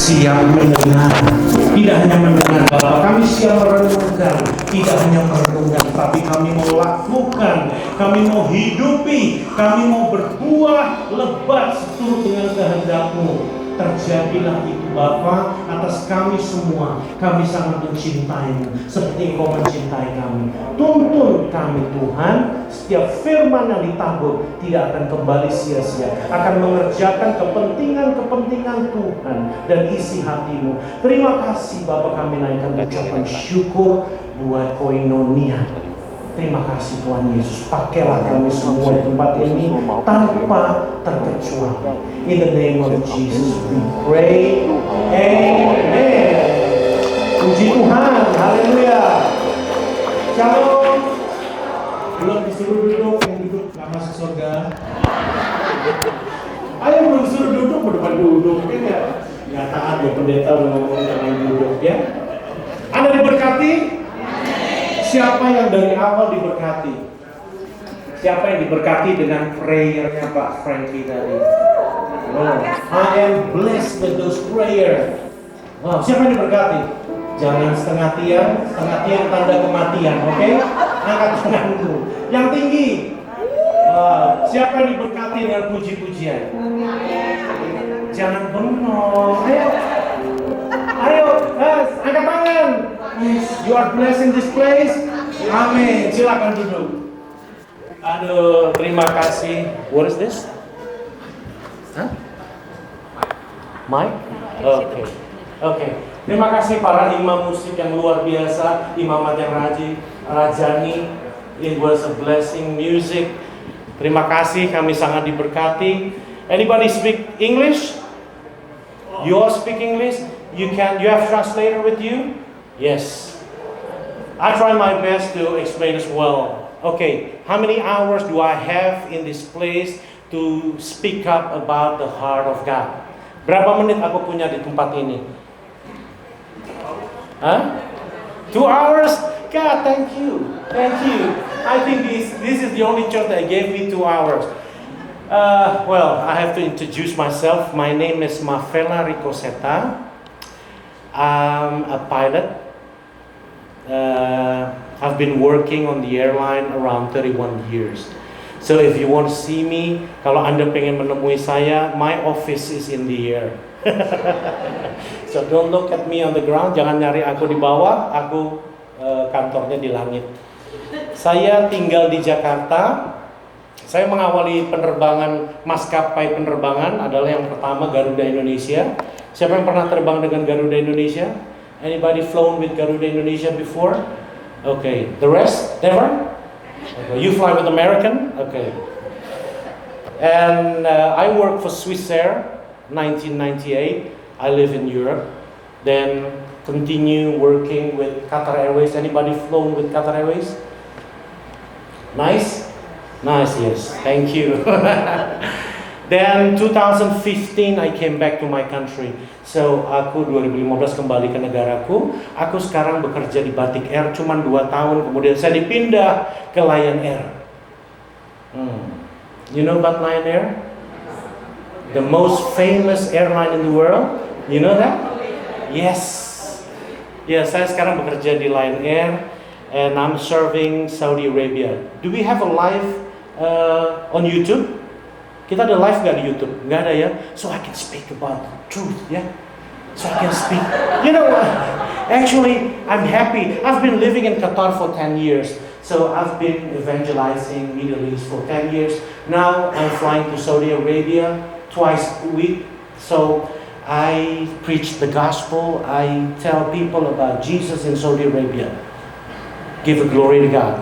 siap mendengar. Tidak hanya mendengar Bapak, kami siap merenungkan. Tidak hanya merenungkan, tapi kami mau lakukan. Kami mau hidupi. Kami mau berbuah lebat seturut dengan kehendak-Mu. Terjadilah itu Bapa atas kami semua. Kami sangat mencintai-Mu seperti Engkau mencintai kami. Tuntun kami Tuhan. Setiap firman yang ditabur tidak akan kembali sia-sia, akan mengerjakan kepentingan-kepentingan Tuhan dan isi hati-Mu. Terima kasih Bapa, kami naikkan ucapan syukur buat koinonia. Terima kasih Tuhan Yesus. Pakailah kami semua di tempat ini tanpa terkecuali. In the name of Jesus we pray. Amen. Puji Tuhan. Haleluya. Shalom. Belum disuruh duduk, yang duduk gak masuk surga. Ayo belum disuruh duduk, berdepan duduk. Ya taat ya, pendeta udah ngomong jangan duduk ya. Anda diberkati? Siapa yang dari awal diberkati? Siapa yang diberkati dengan prayer-nya Pak Frankie tadi? Oh, I am blessed with those prayer. Wow, siapa yang diberkati? Jangan setengah tiang tanda kematian, oke? Okay? Angkat tanganku. Yang tinggi. Siapa yang diberkati dengan puji-pujian? Jangan bengong. Ayo, angkat tangan. You are blessed in this place. Amin. Silakan duduk. Aduh, terima kasih. What is this? Huh? Mic? Oke. Terima kasih para imam musik yang luar biasa, Imam yang Rajani. It was a blessing music. Terima kasih, kami sangat diberkati. Anybody speak English? You all speak English? You have translator with you? Yes. I try my best to explain as well. Okay, how many hours do I have in this place to speak up about the heart of God? Berapa menit aku punya di tempat ini? 2 hours? God, thank you. I think this is the only church that gave me 2 hours. Well, I have to introduce myself. My name is Mafela Ricoseta. I'm a pilot. I've been working on the airline around 31 years. So if you want to see me, kalau Anda pengen menemui saya, my office is in the air. So don't look at me on the ground, jangan nyari aku di bawah, aku kantornya di langit. Saya tinggal di Jakarta. Saya mengawali penerbangan maskapai penerbangan adalah yang pertama Garuda Indonesia. Siapa yang pernah terbang dengan Garuda Indonesia? Anybody flown with Garuda Indonesia before? Okay. The rest? Never? Okay. You fly with American? Okay. And I work for Swiss Air, 1998. I live in Europe. Then continue working with Qatar Airways. Anybody flown with Qatar Airways? Nice? Nice, yes. Thank you. Then 2015 I came back to my country. So aku 2015 kembali ke negaraku. Aku sekarang bekerja di Batik Air cuma 2 tahun. Kemudian saya dipindah ke Lion Air. You know about Lion Air? The most famous airline in the world. You know that? Yes. Ya, saya sekarang bekerja di Lion Air and I'm serving Saudi Arabia. Do we have a live on YouTube? Kita ada live gak di YouTube? Nggak ada ya? So I can speak about truth, ya? So I can speak. You know, actually, I'm happy. I've been living in Qatar for 10 years. So I've been evangelizing Middle East for 10 years. Now I'm flying to Saudi Arabia twice a week. So I preach the gospel. I tell people about Jesus in Saudi Arabia. Give the glory to God.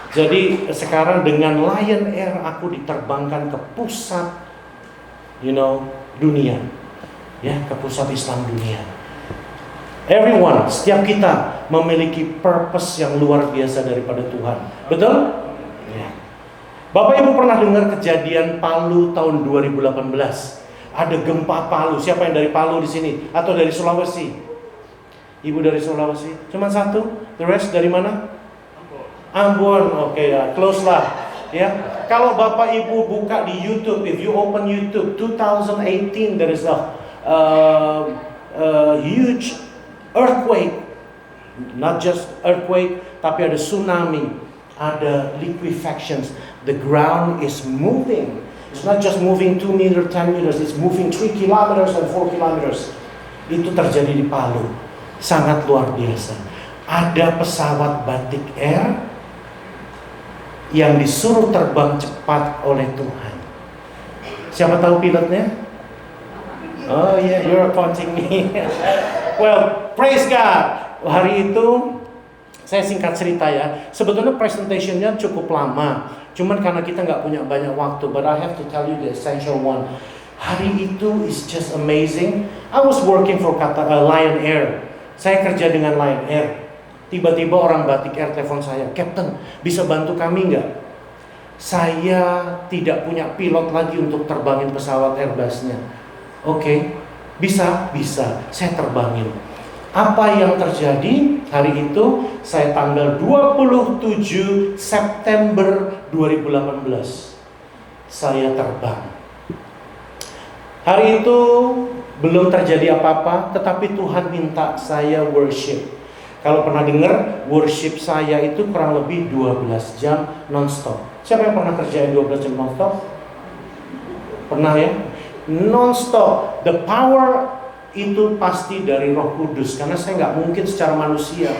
Jadi sekarang dengan Lion Air aku diterbangkan ke pusat, dunia, ya, ke pusat Islam dunia. Everyone, setiap kita memiliki purpose yang luar biasa daripada Tuhan. Betul? Ya. Bapak Ibu pernah dengar kejadian Palu tahun 2018? Ada gempa Palu. Siapa yang dari Palu di sini? Atau dari Sulawesi? Ibu dari Sulawesi? Cuma satu? The rest dari mana? Ambon, oke ya, close lah, ya. Kalau Bapak Ibu buka di YouTube, if you open YouTube, 2018 there is a huge earthquake. Not just earthquake, tapi ada tsunami, ada liquefactions. The ground is moving. It's not just moving 2 meters, 10 meters, it's moving 3 kilometers and 4 kilometers. Itu terjadi di Palu. Sangat luar biasa. Ada pesawat Batik Air yang disuruh terbang cepat oleh Tuhan. Siapa tahu pilotnya? Oh yeah, you're counting me. Well, praise God. Hari itu saya singkat cerita ya. Sebetulnya presentationnya cukup lama. Cuman karena kita nggak punya banyak waktu. But I have to tell you the essential one. Hari itu is just amazing. I was working for Lion Air. Saya kerja dengan Lion Air. Tiba-tiba orang Batik Air telepon saya, Captain, bisa bantu kami nggak? Saya tidak punya pilot lagi untuk terbangin pesawat Airbusnya. Oke, bisa, saya terbangin. Apa yang terjadi hari itu? Saya tanggal 27 September 2018 saya terbang. Hari itu belum terjadi apa-apa, tetapi Tuhan minta saya worship. Kalau pernah dengar, worship saya itu kurang lebih 12 jam non-stop. Siapa yang pernah kerjain 12 jam non-stop? Pernah ya? Non-stop. The power itu pasti dari Roh Kudus, karena saya nggak mungkin secara manusia.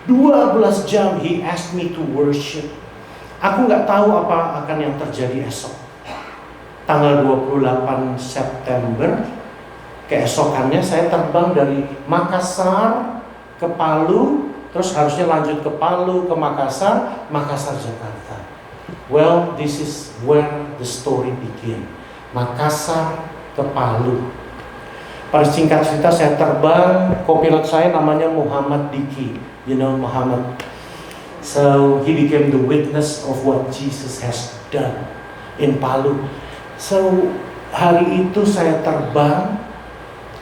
12 jam he asked me to worship. Aku nggak tahu apa akan yang terjadi esok. Tanggal 28 September, keesokannya saya terbang dari Makassar ke Palu, terus harusnya lanjut ke Palu, ke Makassar, Jakarta. Well, this is where the story begin. Makassar ke Palu. Pada singkat cerita saya terbang, kopilot saya namanya Muhammad Diki. You know Muhammad. So he became the witness of what Jesus has done in Palu. So hari itu saya terbang,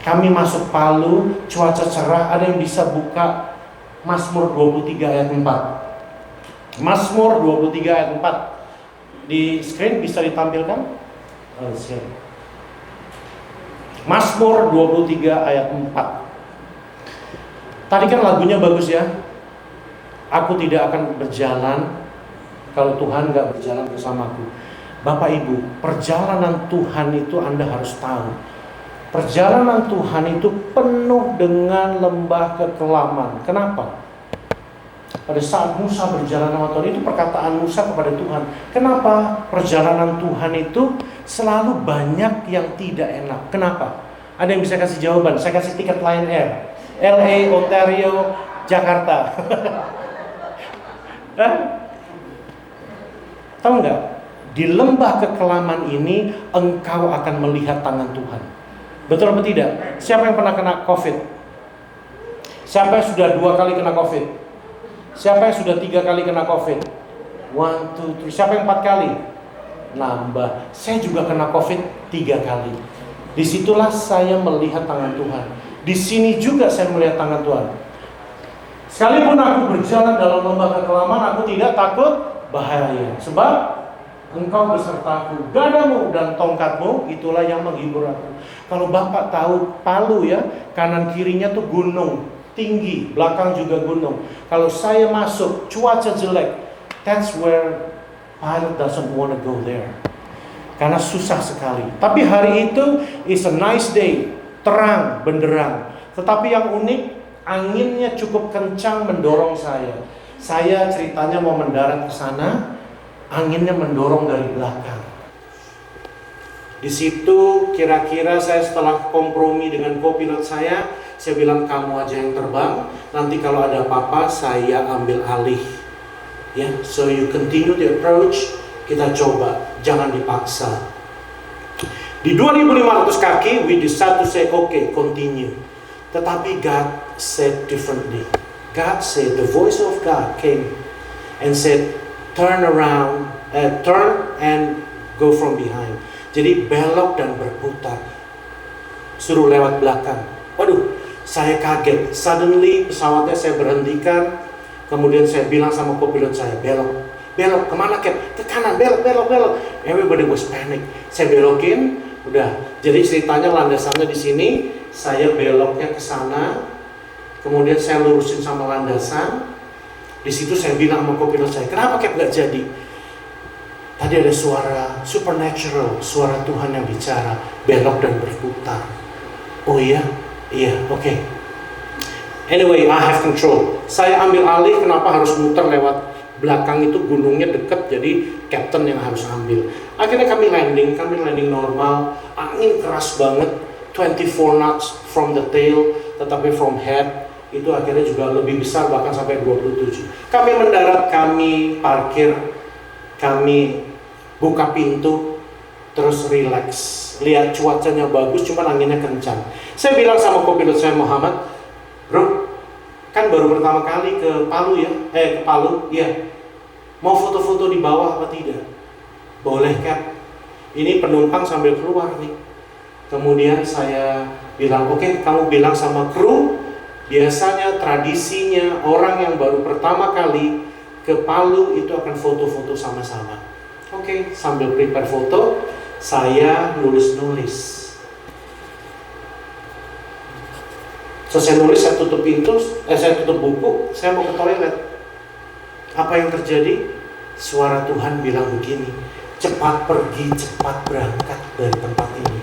kami masuk Palu, cuaca cerah. Ada yang bisa buka Mazmur 23 ayat 4. Mazmur 23 ayat 4. Di screen bisa ditampilkan? Oh, siap. Mazmur 23 ayat 4. Tadi kan lagunya bagus ya. Aku tidak akan berjalan kalau Tuhan gak berjalan bersamaku. Bapak Ibu, perjalanan Tuhan itu Anda harus tahu. Perjalanan Tuhan itu penuh dengan lembah kekelaman. Kenapa? Pada saat Musa berjalan sama Tuhan, itu perkataan Musa kepada Tuhan. Kenapa perjalanan Tuhan itu selalu banyak yang tidak enak? Kenapa? Ada yang bisa kasih jawaban? Saya kasih tiket Lion Air, LA, Ontario, Jakarta. Tahu nggak? Di lembah kekelaman ini engkau akan melihat tangan Tuhan. Betul atau tidak? Siapa yang pernah kena COVID? Siapa yang sudah 2 kali kena COVID? Siapa yang sudah 3 kali kena COVID? 1, 2, 3. Siapa yang 4 kali? Nambah. Saya juga kena COVID 3 kali. Disitulah saya melihat tangan Tuhan. Di sini juga saya melihat tangan Tuhan. Sekalipun aku berjalan dalam lembah kekelaman, aku tidak takut bahaya. Sebab Engkau besertaku, gadamu dan tongkatmu itulah yang menghibur aku. Kalau Bapak tahu Palu ya, kanan kirinya tuh gunung tinggi, belakang juga gunung. Kalau saya masuk cuaca jelek, that's where pilot doesn't want to go there. Karena susah sekali. Tapi hari itu is a nice day, terang, benderang. Tetapi yang unik, anginnya cukup kencang mendorong saya. Saya ceritanya mau mendarat ke sana, anginnya mendorong dari belakang. Di situ kira-kira saya setelah kompromi dengan kopilot saya bilang kamu aja yang terbang. Nanti kalau ada apa-apa saya ambil alih. Ya, so you continue the approach. Kita coba, jangan dipaksa. Di 2.500 kaki, we decide to say okay, continue. Tetapi God said differently. God said, the voice of God came and said, turn around, turn and go from behind. Jadi belok dan berputar. Suruh lewat belakang. Waduh, saya kaget. Suddenly pesawatnya saya berhentikan. Kemudian saya bilang sama kopilot saya, belok. belok kemana Cap? Ke kanan, belok. Everybody was panic. Saya belokin, udah. Jadi ceritanya landasannya di sini, saya beloknya ke sana, kemudian saya lurusin sama landasan. Di situ saya bilang sama kopilot saya, kenapa Cap nggak jadi? Tadi ada suara supernatural, suara Tuhan yang bicara, belok dan berputar. Oh iya, oke. Anyway, I have control. Saya ambil alih, kenapa harus muter lewat belakang itu, gunungnya deket, jadi captain yang harus ambil. Akhirnya kami landing normal, angin keras banget, 24 knots from the tail, tetapi from head, itu akhirnya juga lebih besar, bahkan sampai 27. Kami mendarat, kami parkir, kami buka pintu, terus relax. Lihat cuacanya bagus, cuma anginnya kencang. Saya bilang sama kopilot saya, Muhammad, bro, kan baru pertama kali ke Palu ya, ke Palu, ya. Mau foto-foto di bawah apa tidak? Boleh Cap. Ini penumpang sambil keluar nih. Kemudian saya bilang, oke, kamu bilang sama kru, biasanya tradisinya orang yang baru pertama kali ke Palu itu akan foto-foto sama-sama. Oke, sambil prepare foto, saya nulis-nulis. Selesai nulis, saya tutup pintu, saya tutup buku, saya mau ke toilet. Apa yang terjadi? Suara Tuhan bilang begini, cepat pergi, cepat berangkat dari tempat ini.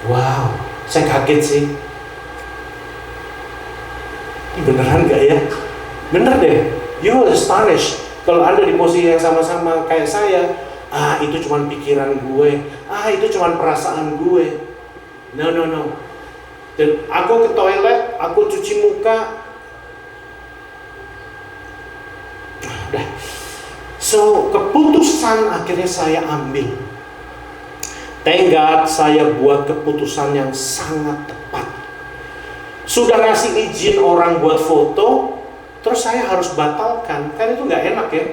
Wow, saya kaget sih. Ini beneran gak ya? Bener deh, you will astonish. Kalau Anda di posisi yang sama-sama kayak saya, itu cuma pikiran gue, itu cuma perasaan gue. No. Dan aku ke toilet, aku cuci muka. Udah. So, keputusan akhirnya saya ambil. Thank God saya buat keputusan yang sangat tepat. Sudah ngasih izin orang buat foto, terus saya harus batalkan. Kan itu nggak enak ya.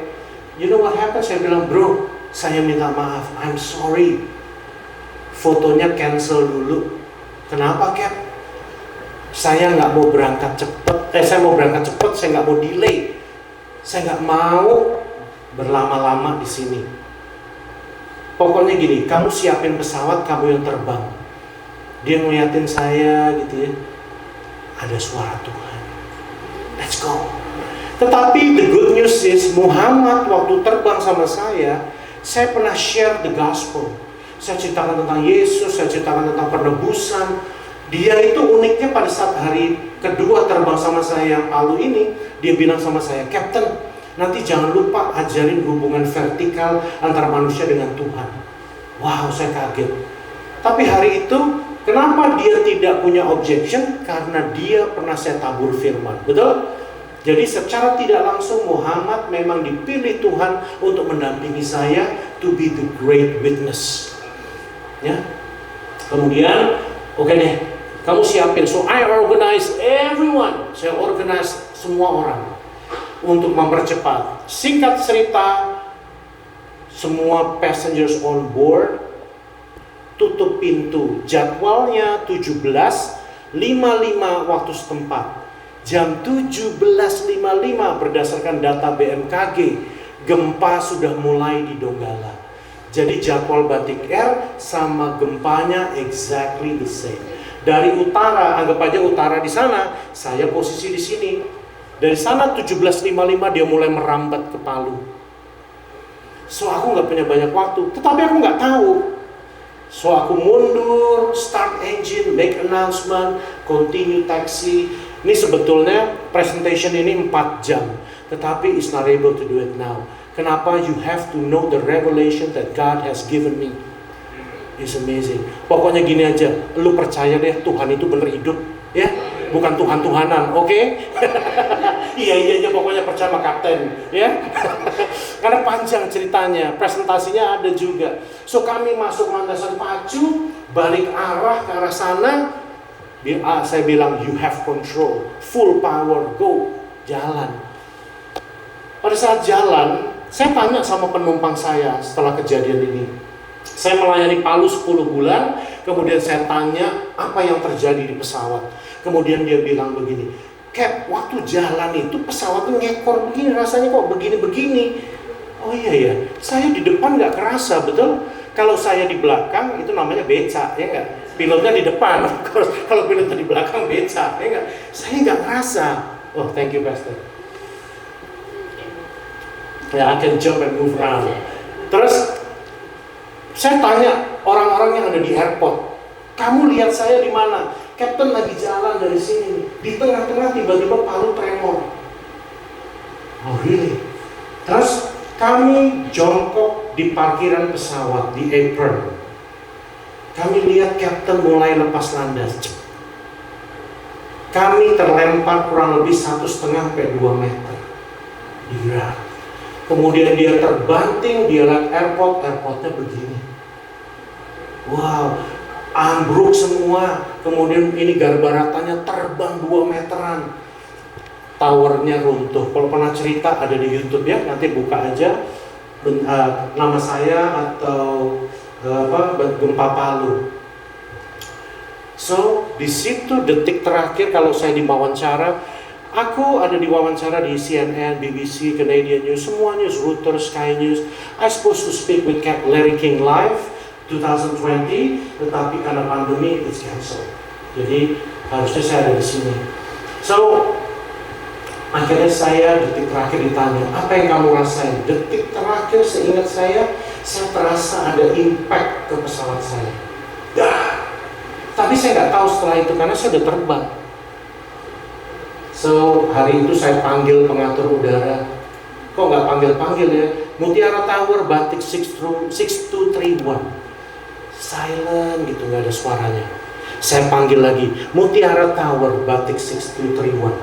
You know what happened? Saya bilang, bro, saya minta maaf, I'm sorry. Fotonya cancel dulu. Kenapa Cap? Saya nggak mau berangkat cepet. Saya mau berangkat cepet, saya nggak mau delay. Saya nggak mau berlama-lama di sini. Pokoknya gini, kamu siapin pesawat, kamu yang terbang. Dia ngeliatin saya gitu ya. Ada suara Tuhan. Let's go. Tetapi the good news is, Muhammad waktu terbang sama saya pernah share the gospel. Saya ceritakan tentang Yesus, saya ceritakan tentang penebusan. Dia itu uniknya pada saat hari kedua terbang sama saya yang Palu ini, dia bilang sama saya, Captain, nanti jangan lupa ajarin hubungan vertikal antara manusia dengan Tuhan. Wow, saya kaget. Tapi hari itu, kenapa dia tidak punya objection? Karena dia pernah saya tabur firman, betul? Jadi secara tidak langsung Muhammad memang dipilih Tuhan untuk mendampingi saya to be the great witness. Ya. Kemudian, oke deh, kamu siapin. So I organize everyone. Saya organize semua orang untuk mempercepat. Singkat cerita, semua passengers on board, tutup pintu. Jadwalnya 17.55 waktu setempat. Jam 17.55 berdasarkan data BMKG, gempa sudah mulai di Donggala. Jadi jadwal Batik Air sama gempanya exactly the same. Dari utara, anggap aja utara di sana, saya posisi di sini. Dari sana 17.55 dia mulai merambat ke Palu. So aku nggak punya banyak waktu, tetapi aku nggak tahu. So aku mundur, start engine, make announcement, continue taxi. Ini sebetulnya presentation ini 4 jam, tetapi is not able to do it now. Kenapa? You have to know the revelation that God has given me. It's amazing. Pokoknya gini aja, lu percaya deh Tuhan itu bener hidup, ya, bukan Tuhan-Tuhanan, oke? Iya, pokoknya percaya sama kapten, ya. Karena panjang ceritanya, presentasinya ada juga. So kami masuk landasan pacu, balik arah ke arah sana. Saya bilang you have control, full power, go, jalan. Pada saat jalan, saya tanya sama penumpang saya setelah kejadian ini. Saya melayani Palu 10 bulan, kemudian saya tanya apa yang terjadi di pesawat. Kemudian dia bilang begini, Cap, waktu jalan itu pesawatnya ngekor begini, rasanya kok begini-begini. Oh iya ya, saya di depan nggak kerasa, betul? Kalau saya di belakang itu namanya beca, ya nggak? Pilotnya di depan, of course. Kalau pilotnya di belakang beca, ya nggak? Saya nggak ngerasa. Oh, thank you, Pastor. Ya, I can jump and move around. Terus saya tanya orang-orang yang ada di airport, kamu lihat saya di mana? Captain lagi jalan dari sini, di tengah-tengah tiba-tiba palu tremor. Oh really? Terus kami jongkok di parkiran pesawat, di apron. Kami lihat Captain mulai lepas landas. Kami terlempar kurang lebih 1,5-2 meter di ground. Kemudian dia terbanting, dia lihat airportnya begini. Wow, ambruk semua. Kemudian ini garbaratanya terbang 2 meteran. Towernya runtuh. Kalau pernah cerita ada di YouTube ya, nanti buka aja nama saya atau gempa Palu. So di situ detik terakhir kalau saya diwawancara, aku ada diwawancara di CNN, BBC, Canadian News, semua news, Reuters, Sky News. I supposed to speak with Larry King live 2020, tetapi karena pandemi it's cancelled. Jadi harusnya saya ada di sini. So akhirnya saya detik terakhir ditanya, apa yang kamu rasain? Detik terakhir seingat saya terasa ada impact ke pesawat saya. Tapi saya nggak tahu setelah itu karena saya udah terbang. So hari itu saya panggil pengatur udara. Kok nggak panggil-panggil ya? Mutiara Tower, Batik 6231. Silent gitu, nggak ada suaranya. Saya panggil lagi, Mutiara Tower, Batik 6231.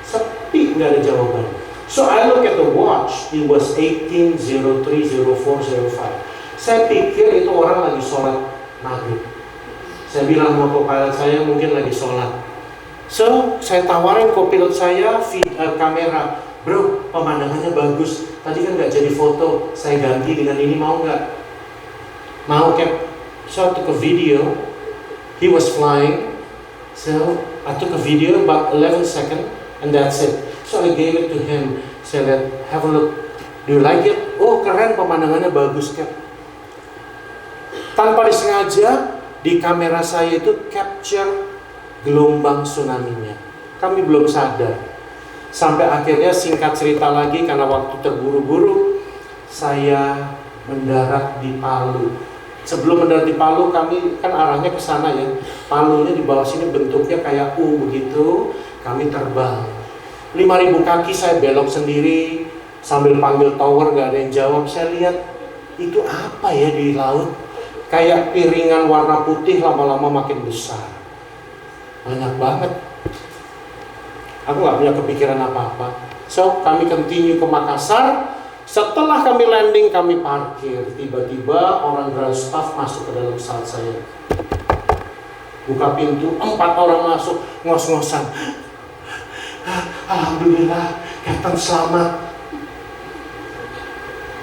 Sepi, nggak ada jawaban. So I look at the watch, it was 18:03:04:05. Saya pikir itu orang lagi sholat maghrib. Saya bilang sama co-pilot saya mungkin lagi sholat. So saya tawarin co-pilot saya kamera, bro, pemandangannya bagus. Tadi kan nggak jadi foto, saya ganti dengan ini, mau nggak? Mau, Cap? So I took a video. He was flying. So I took a video about 11 seconds and that's it. So I gave it to him. Saya lihat, have a look. Do you like it? Oh keren, pemandangannya bagus, Cap. Tanpa disengaja di kamera saya itu capture gelombang tsunami-nya. Kami belum sadar. Sampai akhirnya singkat cerita lagi karena waktu terburu-buru, saya mendarat di Palu. Sebelum mendarat di Palu, kami kan arahnya ke sana ya. Palunya di bawah sini bentuknya kayak U begitu. Kami terbang 5.000 kaki, saya belok sendiri sambil panggil tower, nggak ada yang jawab. Saya lihat itu apa ya di laut, kayak piringan warna putih lama-lama makin besar, banyak banget. Aku nggak punya kepikiran apa-apa. So kami continue ke Makassar. Setelah kami landing, kami parkir. Tiba-tiba orang ground staff masuk ke dalam pesawat saya. Buka pintu, 4 orang masuk, ngos-ngosan. Alhamdulillah, Captain selamat.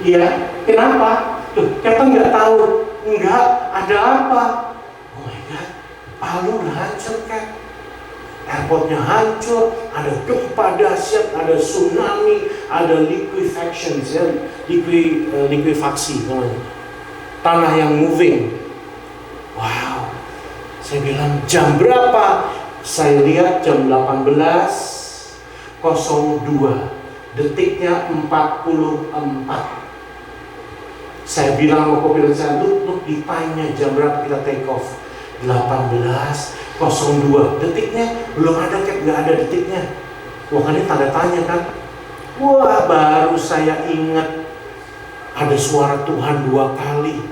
Iya, kenapa? Tuh, Captain nggak tahu. Enggak, ada apa? Oh my God, Palu udah hancur, Cap. Airportnya hancur, ada gempa dahsyat, ada tsunami, ada liquefaction, ya, likuifaksi namanya. Tanah yang moving. Wow. Saya bilang, jam berapa? Saya lihat jam 18:02. Detiknya 44. Saya bilang sama co-pilot saya, look di time-nya jam berapa kita take off? 18:02. Detiknya belum ada, Cap, nggak ada detiknya. Wah, kan ini tanda tanya kan? Wah, baru saya ingat ada suara Tuhan 2 kali.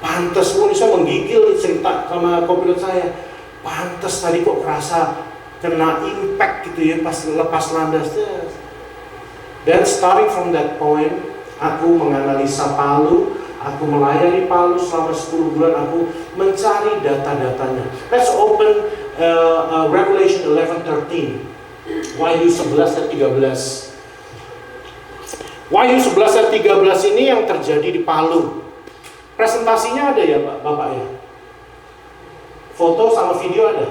Pantes, ini saya menggigil cerita sama co-pilot saya. Pantes tadi kok kerasa kena impact gitu ya pas lepas landas. Dan starting from that point, aku menganalisa Palu. Aku melayani Palu selama 10 bulan, aku mencari data-datanya. Let's open Revelation 11:13. Wahyu 11 ayat 13. Wahyu 11 ayat 13 ini yang terjadi di Palu. Presentasinya ada ya Bapak ya? Foto sama video ada?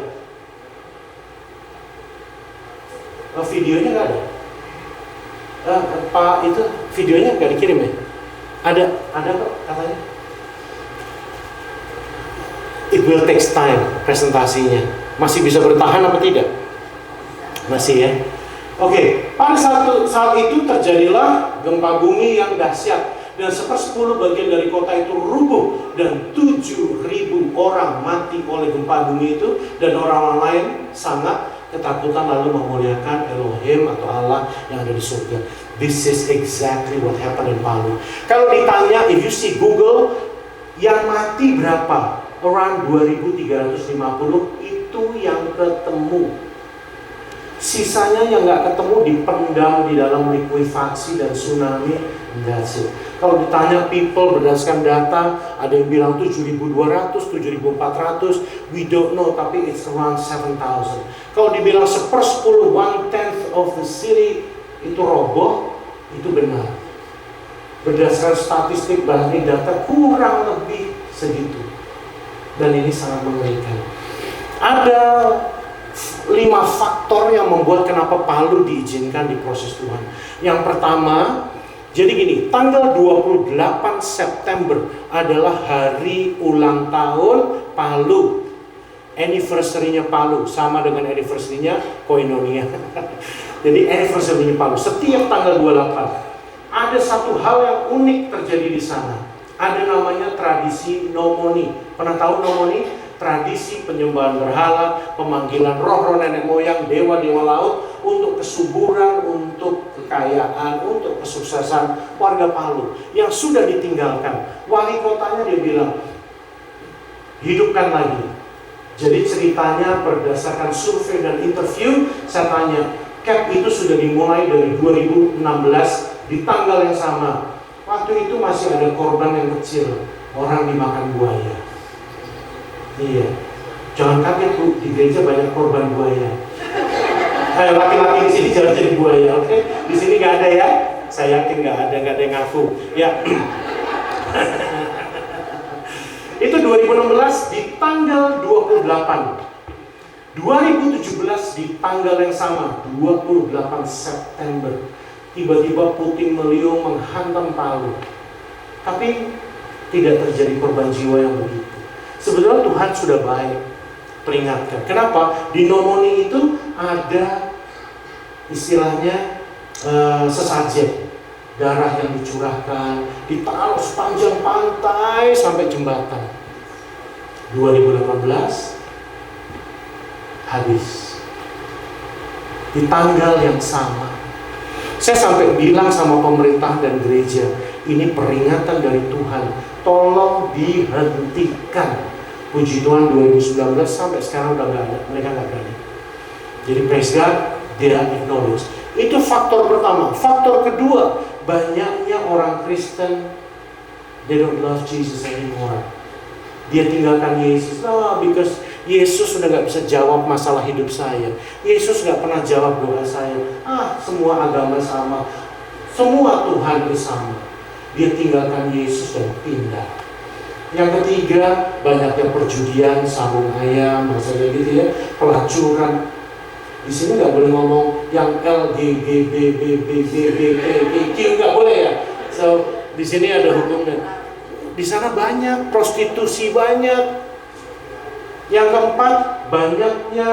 videonya nggak ada. Pak itu videonya nggak dikirim ya? Ada kok katanya. It will take time presentasinya. Masih bisa bertahan apa tidak? Masih ya. Oke, pada saat itu terjadilah gempa bumi yang dahsyat dan 1/10 bagian dari kota itu rubuh dan 7.000 orang mati oleh gempa bumi itu, dan orang-orang lain sangat ketakutan lalu memuliakan Elohim atau Allah yang ada di surga. This is exactly what happened in Palu. Kalau ditanya, if you see Google, yang mati berapa? Around 2.350 itu yang ketemu. Sisanya yang nggak ketemu dipendam di dalam likuifaksi dan tsunami. That's it. Kalau ditanya people berdasarkan data, ada yang bilang 7.200, 7.400, we don't know, tapi it's around 7,000. Kalau dibilang 1/10, 1/10 of the city itu roboh, itu benar. Berdasarkan statistik, berarti data kurang lebih segitu. Dan ini sangat mengerikan. Ada 5 faktor yang membuat kenapa Palu diizinkan di proses Tuhan. Yang pertama, jadi gini, tanggal 28 September adalah hari ulang tahun Palu. Anniversary-nya Palu sama dengan anniversary-nya Koinonia. Jadi anniversary-nya Palu setiap tanggal 28. Ada satu hal yang unik terjadi di sana. Ada namanya tradisi nomoni. Pernah tahu nomoni? Tradisi penyembahan berhala, pemanggilan roh-roh nenek moyang, dewa-dewa laut untuk kesuburan, untuk kekayaan, untuk kesuksesan warga Palu yang sudah ditinggalkan. Wali kotanya dia bilang, hidupkan lagi. Jadi ceritanya berdasarkan survei dan interview, saya tanya, CAP itu sudah dimulai dari 2016 di tanggal yang sama. Waktu itu masih ada korban yang kecil, orang dimakan buaya. Iya, jangan kaget Bu, di gereja banyak korban buaya. Laki-laki di sini jangan jadi buaya, oke? Di sini nggak ada ya? Saya yakin nggak ada yang ngaku. Ya. Itu 2016 di tanggal 28. 2017 di tanggal yang sama, 28 September. Tiba-tiba puting beliung menghantam Palu. Tapi tidak terjadi korban jiwa yang begitu. Sebetulnya Tuhan sudah baik peringatkan. Kenapa? Di nomoni itu ada istilahnya sesajen. Darah yang dicurahkan, ditaruh sepanjang pantai sampai jembatan. 2018 habis. Di tanggal yang sama. Saya sampai bilang sama pemerintah dan gereja, ini peringatan dari Tuhan, tolong dihentikan. Puji Tuhan 2019 sampai sekarang udah nggak ada, mereka nggak berani. Jadi praise God, dia acknowledge. Itu faktor pertama. Faktor kedua, banyaknya orang Kristen, they don't love Jesus anymore. Dia tinggalkan Yesus, because Yesus sudah nggak bisa jawab masalah hidup saya. Yesus nggak pernah jawab doa saya. Semua agama sama, semua Tuhan itu sama. Dia tinggalkan Yesus dan pindah. Yang ketiga, banyaknya perjudian, sabung ayam, maksudnya gitu ya, pelacuran. Di sini nggak boleh ngomong yang LGBTQ, nggak boleh ya. So di sini ada hukumnya. Di sana banyak prostitusi, banyak. Yang keempat, banyaknya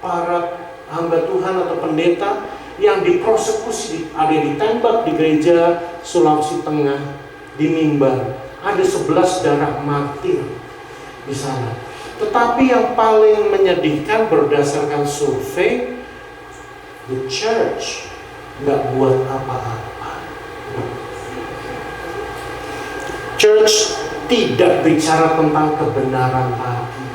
para hamba Tuhan atau pendeta yang dipersekusi, ada yang ditembak di gereja Sulawesi Tengah, di mimbar. Ada 11 darah martir di sana. Tetapi yang paling menyedihkan berdasarkan survei, the church nggak buat apa-apa. Church tidak bicara tentang kebenaran lagi,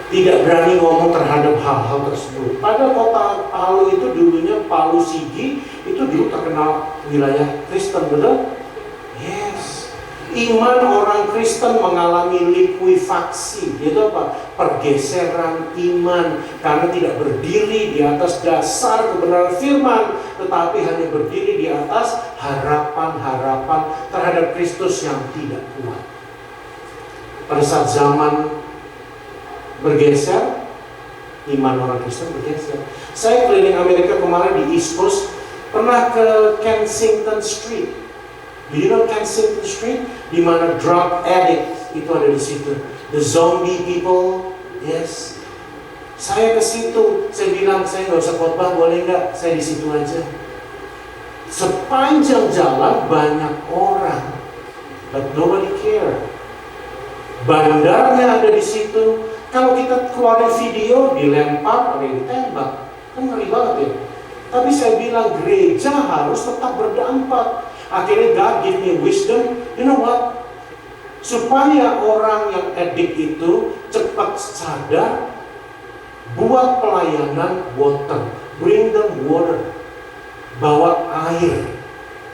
tidak berani ngomong terhadap hal-hal tersebut. Pada kota Palu itu dulunya Palu Sigi, itu dulu terkenal wilayah Kristen, betul? Yes. Iman orang Kristen mengalami likuifaksi, yaitu apa? Pergeseran iman, karena tidak berdiri di atas dasar kebenaran firman, tetapi hanya berdiri di atas harapan-harapan terhadap Kristus yang tidak kuat. Pada saat zaman bergeser, iman orang Kristen bergeser. Saya keliling Amerika kemarin di East Coast, pernah ke Kensington Street. Do you know Kensington Street? Di mana drug addict itu ada di situ. The zombie people, yes. Saya ke situ, saya bilang saya nggak usah khotbah, boleh nggak? Saya di situ aja. Sepanjang jalan banyak orang, but nobody care. Bandarnya ada di situ. Kalau kita keluarin video, dilempar, ada yang ditembak, kan ngeri banget ya. Tapi saya bilang gereja harus tetap berdampak. Akhirnya God give me wisdom. You know what? Supaya orang yang addict itu cepat sadar, buat pelayanan water, bring them water, bawa air.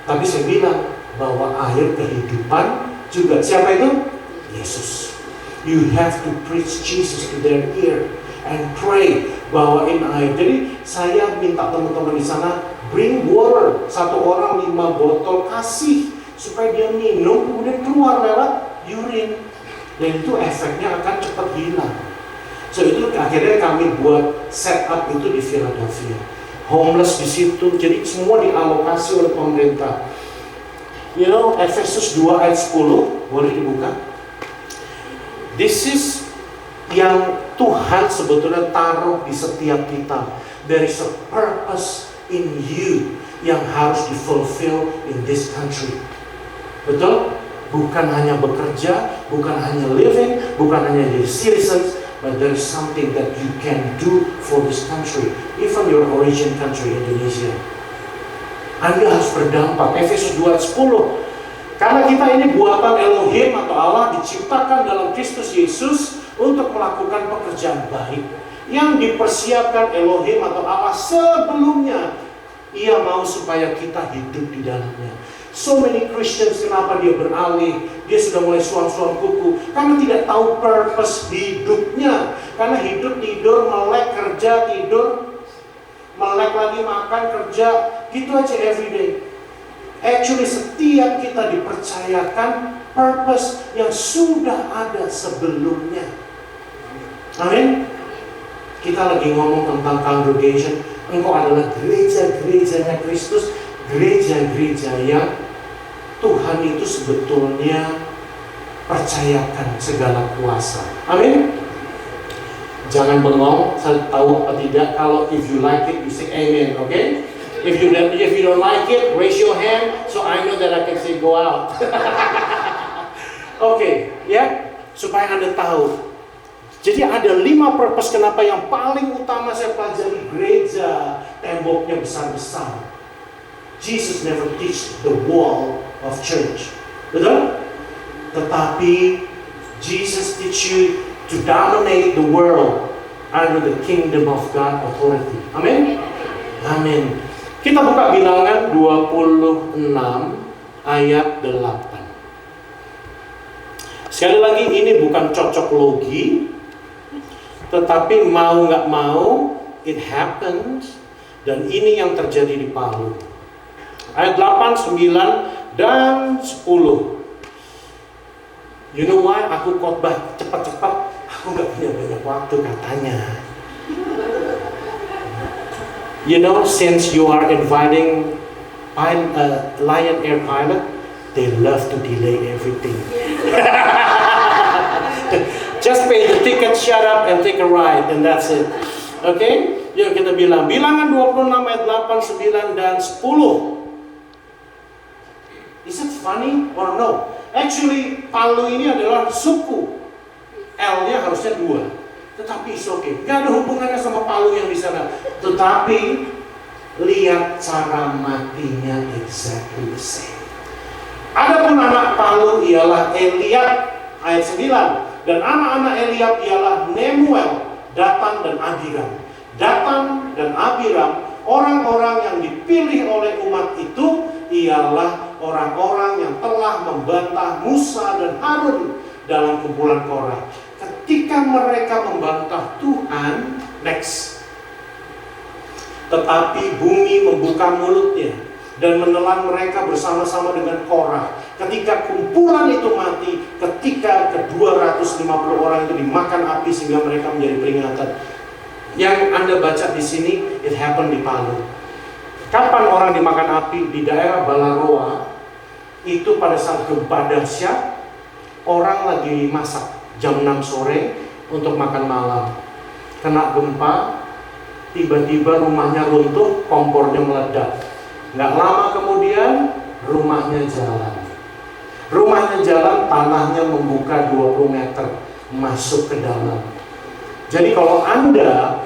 Tapi saya bilang bawa air kehidupan juga. Siapa itu? Yesus. You have to preach Jesus to their ear and pray, bawain air. Jadi saya minta teman-teman di sana bring water, 1 orang 5 botol kasih supaya dia minum, kemudian keluar lewat urine, dan itu efeknya akan cepat hilang. So itu akhirnya kami buat setup itu di Philadelphia, homeless di situ, jadi semua dialokasi oleh pemerintah. You know, Efesus 2 ayat 10 boleh dibuka. This is yang Tuhan sebetulnya taruh di setiap kita. There is a purpose in you yang harus di-fulfill in this country. Betul? Bukan hanya bekerja, bukan hanya living, bukan hanya jadi citizens, but there is something that you can do for this country, even your origin country, Indonesia. Anda harus berdampak. Efesus 2 ayat 10. Karena kita ini buatan Elohim atau Allah, diciptakan dalam Kristus Yesus untuk melakukan pekerjaan baik yang dipersiapkan Elohim atau Allah sebelumnya. Ia mau supaya kita hidup di dalamnya. So many Christians, kenapa dia beralih? Dia sudah mulai suam-suam kuku karena tidak tahu purpose hidupnya. Karena hidup tidur, melek, kerja, tidur, melek lagi, makan, kerja, gitu aja everyday. Actually setiap kita dipercayakan purpose yang sudah ada sebelumnya. Amin. Kita lagi ngomong tentang congregation. Engkau adalah gereja-gerejanya Kristus, gereja-gereja yang Tuhan itu sebetulnya percayakan segala kuasa. Amin. Jangan bengong, saya tahu atau tidak. Kalau if you like it, you say amen, okay? If you don't like it, raise your hand so I know that I can say go out. Oke, ya, supaya Anda tahu. Jadi ada 5 purpose kenapa yang paling utama saya pelajari gereja temboknya besar-besar. Jesus never teach the wall of church, betul? Tetapi Jesus teach you to dominate the world under the kingdom of God authority. Amin? Amin. Kita buka Bilangan 26 ayat 8. Sekali lagi ini bukan cocok logi, tetapi mau nggak mau it happened, dan ini yang terjadi di Palu. Ayat 8, 9, dan 10. You know why aku khotbah cepat-cepat? Aku nggak punya banyak waktu katanya. You know, since you are inviting Lion Air pilot, they love to delay everything. Just pay the ticket, shut up, and take a ride, and that's it. Okay? Yuk kita bilang, Bilangan 26 ayat 8, 9, dan 10. Is it funny or no? Actually, Palu ini adalah suku. L-nya harusnya 2. Tetapi it's okay. Gak ada hubungannya sama Palu yang di sana. Tetapi lihat cara matinya exactly the same. Adapun anak Palu ialah Eliab ayat 9, dan anak-anak Eliab ialah Nemuel, Datan dan Abiram. Datan dan Abiram, orang-orang yang dipilih oleh umat itu ialah orang-orang yang telah membantah Musa dan Harun dalam kumpulan Korah. Ketika mereka membantah Tuhan, next. Tetapi bumi membuka mulutnya dan menelan mereka bersama-sama dengan Korah. Ketika kumpulan itu mati, ketika ke-250 orang itu dimakan api sehingga mereka menjadi peringatan. Yang Anda baca di sini, it happened di Palu. Kapan orang dimakan api? Di daerah Balaroa. Itu pada saat gempa dahsyat, orang lagi masak jam 6 sore untuk makan malam. Kena gempa, tiba-tiba rumahnya runtuh, kompornya meledak. Nggak lama kemudian, rumahnya jalan. Rumahnya jalan, tanahnya membuka 20 meter, masuk ke dalam. Jadi kalau Anda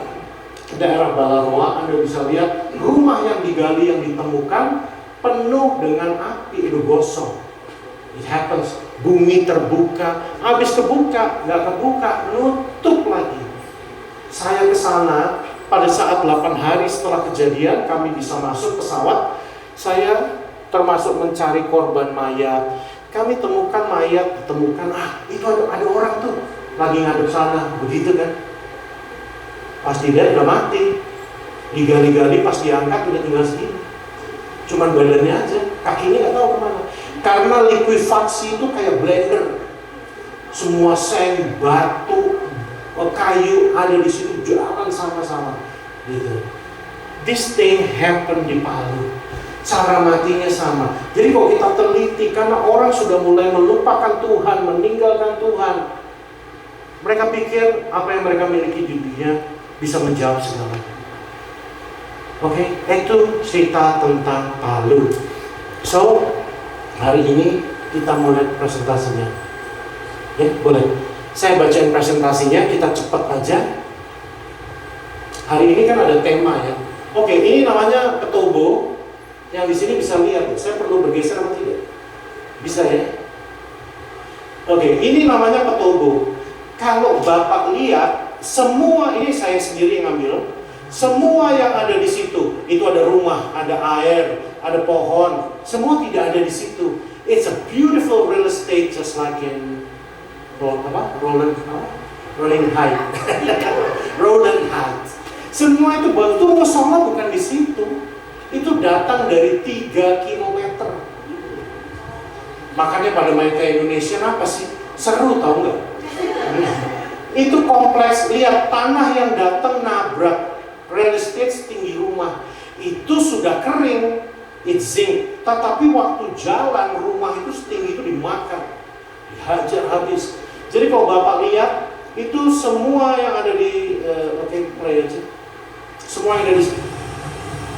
ke daerah Balaroa, Anda bisa lihat rumah yang digali, yang ditemukan penuh dengan api, itu gosong. It happens. Bumi terbuka, habis kebuka, nggak kebuka, nutup lagi. Saya ke sana pada saat 8 hari setelah kejadian, kami bisa masuk pesawat. Saya termasuk mencari korban mayat. Kami temukan mayat, temukan, itu ada orang tuh lagi ngadep sana, begitu kan? Pas dilihat udah mati, digali-gali, pas diangkat udah tinggal segini. Cuman badannya aja, kakinya nggak tahu kemana. Karena likuifaksi itu kayak blender, semua seng, batu, kayu ada di situ jalan sama-sama, gitu. This thing happened di Palu. Cara matinya sama. Jadi kalau kita teliti, karena orang sudah mulai melupakan Tuhan, meninggalkan Tuhan, mereka pikir apa yang mereka miliki di dunia bisa menjawab segalanya. Oke, itu cerita tentang Palu. So, hari ini kita mulai presentasinya. Ya, boleh. Saya bacain presentasinya, kita cepat aja. Hari ini kan ada tema ya. Oke, ini namanya Petobo. Yang di sini bisa lihat, saya perlu bergeser atau tidak? Bisa ya? Oke, ini namanya Petobo. Kalau Bapak lihat, semua ini saya sendiri yang ambil. Semua yang ada di situ, itu ada rumah, ada air, ada pohon, semua tidak ada di situ. It's a beautiful real estate, just like in Rolling Heights. Rolling Heights. Semua itu betul, musola bukan di situ. Itu datang dari 3 kilometer. Makanya pada main ke Indonesia apa sih? Seru tau nggak? Itu kompleks, lihat tanah yang datang nabrak real estate setinggi rumah. Itu sudah kering, it's zinc. Tetapi waktu jalan rumah itu setinggi itu dimakan, dihajar habis. Jadi kalau Bapak lihat, itu semua yang ada di play aja. Semua yang ada di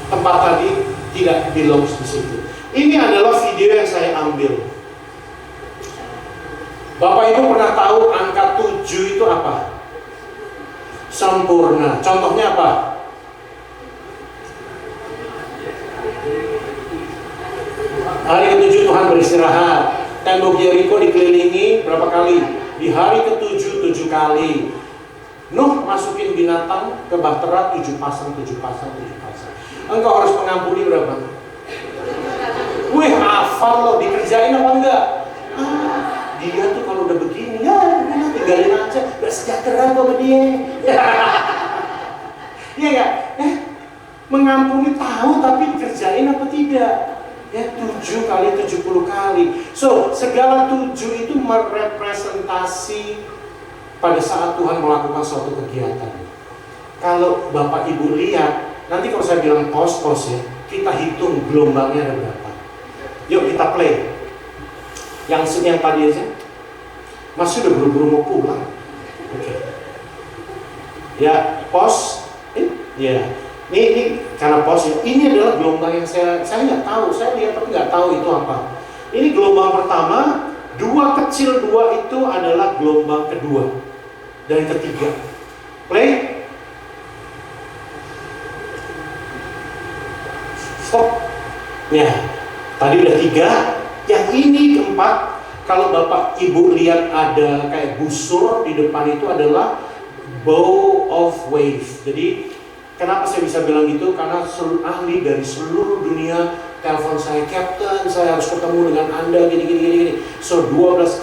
tempat tadi tidak belongs di situ. Ini adalah video yang saya ambil. Bapak Ibu pernah tahu angka 7 itu apa? Sempurna. Contohnya apa? Hari ke-7 Tuhan beristirahat. Tembok Yeriko dikelilingi berapa kali? Di hari ke-7, 7 kali. Nuh masukin binatang ke bahtera 7 pasang. Engkau harus mengampuni berapa? Wih, hafal loh, dikerjain apa enggak? Dia tuh kalau udah begini, ya udah tinggalin aja, gak sejahtera sama dia. Iya gak? Mengampuni tahu tapi dikerjain apa tidak? Ya 7 kali 70 kali. So, segala 7 itu merepresentasi pada saat Tuhan melakukan suatu kegiatan. Kalau Bapak Ibu lihat, nanti kalau saya bilang pos ya, kita hitung gelombangnya ada berapa. Yuk kita play. Yang tadi aja. Masih udah buru-buru mau pulang. Oke. Ya, pos. Ya. Ini karena pos ya. Ini adalah gelombang yang saya nggak tahu. Saya lihat tapi nggak tahu itu apa. Ini gelombang pertama. 2 kecil 2 itu adalah gelombang kedua dan ketiga. Play. Stop. Ya, tadi udah 3. Yang ini keempat. Kalau Bapak Ibu lihat ada kayak busur di depan itu adalah bow of wave. Jadi kenapa saya bisa bilang gitu? Karena ahli dari seluruh dunia telepon saya, Captain, saya harus ketemu dengan Anda gini. So 12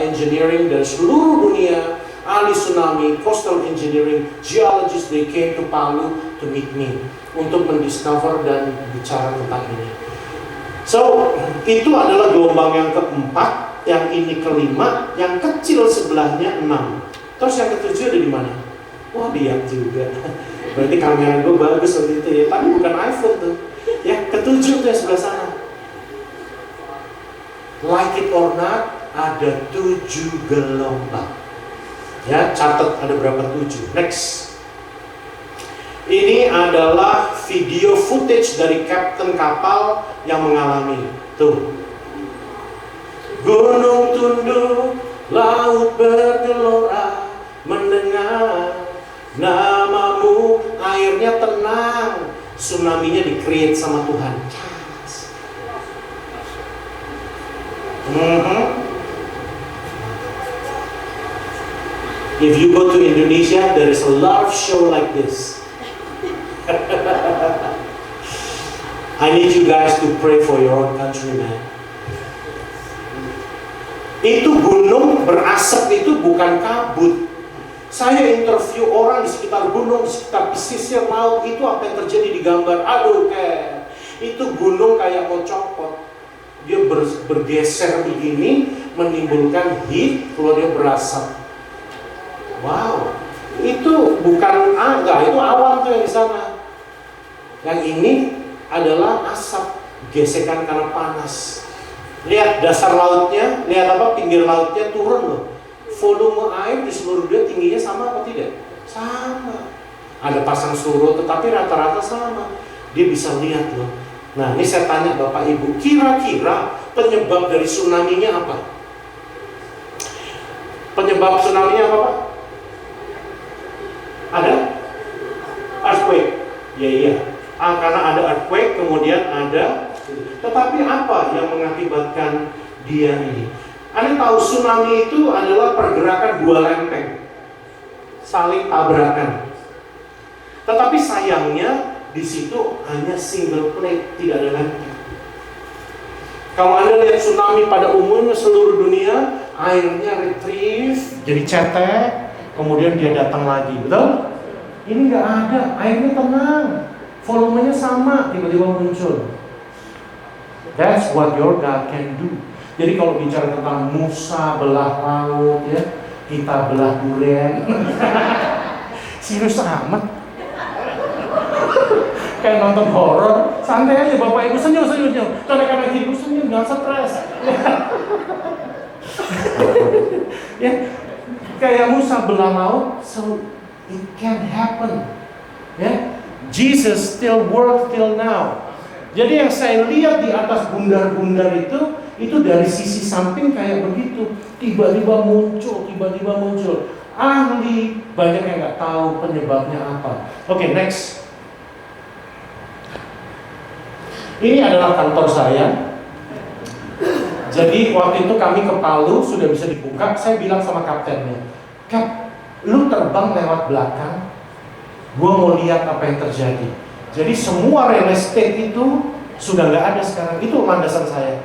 engineering dari seluruh dunia, ahli tsunami, coastal engineering, geologists, they came to Palu to meet me untuk mendiscover dan bicara tentang ini. So, itu adalah gelombang yang keempat, yang ini kelima, yang kecil sebelahnya 6. Terus yang ketujuh ada di mana? Wah, lihat juga. Berarti kamera gue bagus waktu itu ya. Tapi bukan iPhone tuh. Ya, ketujuh tuh yang sebelah sana. Like it or not, ada 7 gelombang. Ya, catat ada berapa 7. Next. Ini adalah video footage dari kapten kapal yang mengalami. Tuh. Gunung tunduk, laut bergelora, mendengar namamu, airnya tenang, tsunami-nya di-create sama Tuhan. If you go to Indonesia, there is a live show like this. I need you guys to pray for your own country, man. Itu gunung berasap itu bukan kabut. Saya interview orang di sekitar gunung, di sekitar pesisir laut, itu apa yang terjadi di gambar. Aduh, kayak itu gunung kayak mau copot. Dia bergeser begini, menimbulkan heat, keluar dia berasap. Wow, itu bukan enggak, itu awan tuh yang di sana. Yang ini adalah asap, gesekan karena panas. Lihat dasar lautnya, lihat apa, pinggir lautnya turun loh. Volume air di seluruh dunia tingginya sama apa tidak? Sama. Ada pasang surut, tetapi rata-rata sama. Dia bisa lihat loh. Nah, ini saya tanya Bapak Ibu, kira-kira penyebab dari tsunami-nya apa? Penyebab tsunami-nya apa, Pak? Ada? Earthquake. Iya. Karena ada earthquake, kemudian ada. Tetapi apa yang mengakibatkan dia ini? Anda tahu tsunami itu adalah pergerakan dua lempeng saling tabrakan. Tetapi sayangnya di situ hanya single plate, tidak ada lempeng. Kalau Anda lihat tsunami pada umumnya seluruh dunia, airnya retrieve, jadi cetek, kemudian dia datang lagi, betul? Ini nggak ada, airnya tenang, volumenya sama, tiba-tiba muncul. That's what your God can do. Jadi kalau bicara tentang Musa belah laut, ya, kita belah durian, serius amat. Kayak nonton horor, santai aja Bapak Ibu, senyum. Kadang-kadang ibu senyum, jangan stres. Ya, kayak Musa belah laut, so it can happen. Ya, Jesus still work till now. Jadi yang saya lihat di atas bundar-bundar itu dari sisi samping kayak begitu, tiba-tiba muncul. Ahli banyak yang nggak tahu penyebabnya apa. Oke, next. Ini adalah kantor saya. Jadi waktu itu kami ke Palu, sudah bisa dibuka. Saya bilang sama kaptennya, Kap, lu terbang lewat belakang, gua mau lihat apa yang terjadi. Jadi semua real estate itu sudah nggak ada sekarang. Itu landasan saya.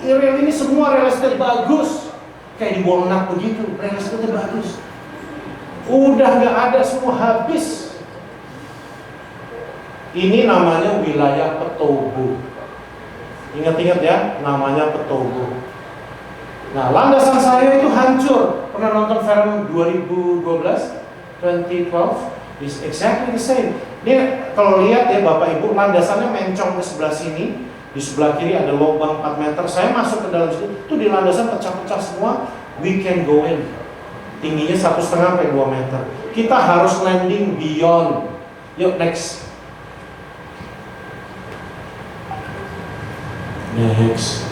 Ini semua real estate bagus, kayak di Walnut begitu, real estate bagus. Udah nggak ada, semua habis. Ini namanya wilayah Petobo. Ingat-ingat ya, namanya Petobo. Nah, landasan saya itu hancur. Pernah nonton film 2012? Is exactly the same. Ini kalau lihat ya Bapak Ibu, landasannya mencong ke sebelah sini, di sebelah kiri ada lubang 4 meter. Saya masuk ke dalam situ, itu di landasan pecah-pecah semua. We can go in. Tingginya 1,5 sampai 2 meter. Kita harus landing beyond. Yuk next. Next.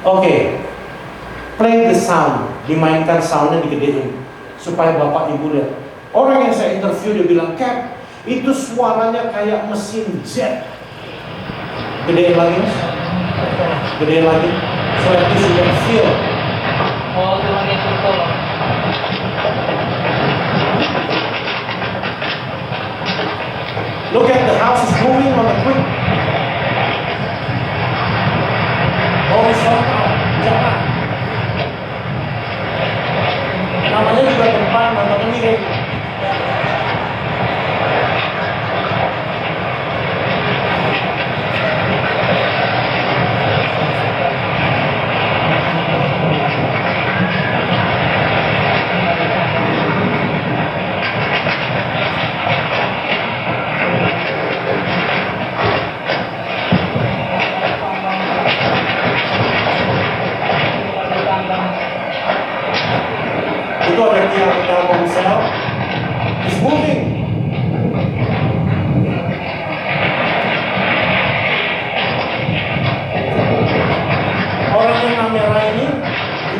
Oke. Play the sound, dimainkan soundnya digedein supaya Bapak Ibu lihat. Orang yang saya interview dia bilang, Cap, itu suaranya kayak mesin jet. Gedein lagi, Mas. Gedein lagi. So that you can feel. Oh, tulang itu tolong. Look at the house is moving on the quick. Horizontal, jalan. Namanya juga depan, namanya miring.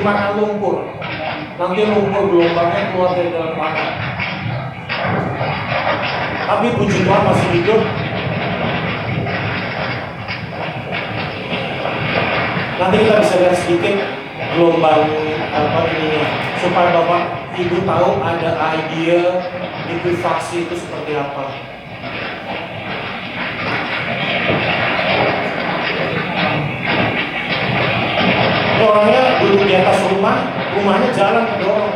dimakan lumpur. Nanti lumpur gelombangnya keluar dari dalam tanah. Tapi puji Tuhan masih hidup. Nanti kita bisa lihat sedikit gelombang ininya, supaya Bapak Ibu tahu ada idea likuifaksi itu seperti apa. Orangnya duduk di atas rumahnya jalan kedorong,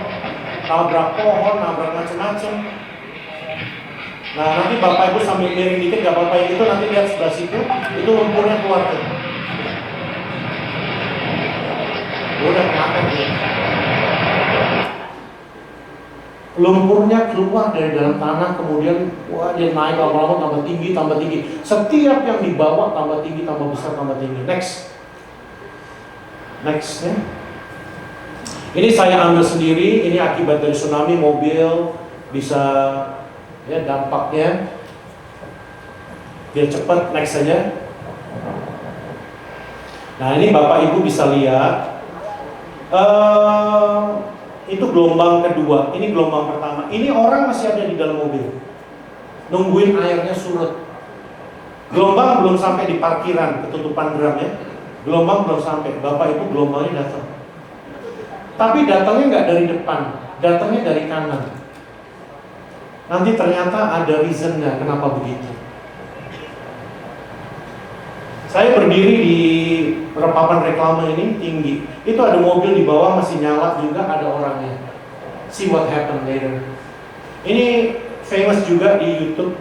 nabrak pohon, nabrak macam-macam. Nah nanti Bapak Ibu sambil miring dikit, gak apa-apa yang itu nanti lihat sebelah situ, itu lumpurnya keluar tuh. Udah kemakan dia. Lumpurnya keluar dari dalam tanah, kemudian wah dia naik lama-lama tambah tinggi. Setiap yang dibawa tambah tinggi, tambah besar, tambah tinggi. Next ya. Ini saya ambil sendiri, ini akibat dari tsunami, mobil bisa ya dampaknya. Biar cepat, next saja. Nah ini Bapak Ibu bisa lihat, itu gelombang kedua, ini gelombang pertama. Ini orang masih ada di dalam mobil, nungguin airnya surut. Gelombang belum sampai di parkiran, ketutupan drum ya. Gelombang belum sampai, Bapak Ibu gelombangnya datang. Tapi datangnya nggak dari depan, datangnya dari kanan. Nanti ternyata ada reasonnya kenapa begitu. Saya berdiri di repapan reklame ini tinggi. Itu ada mobil di bawah masih nyala juga, ada orangnya. See what happened later. Ini famous juga di YouTube.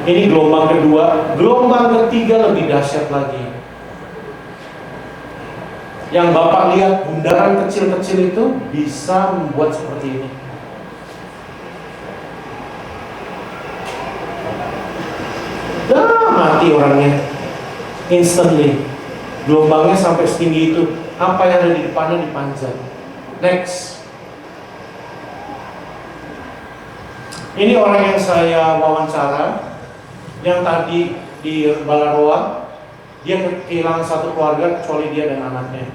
Ini gelombang kedua, gelombang ketiga lebih dahsyat lagi. Yang Bapak lihat bundaran kecil-kecil itu bisa membuat seperti ini. Mati orangnya instantly. Gelombangnya sampai setinggi itu. Apa yang ada di depannya dipanjat. Next. Ini orang yang saya wawancara, yang tadi di Balaroa. Dia kehilangan satu keluarga kecuali dia dan anaknya.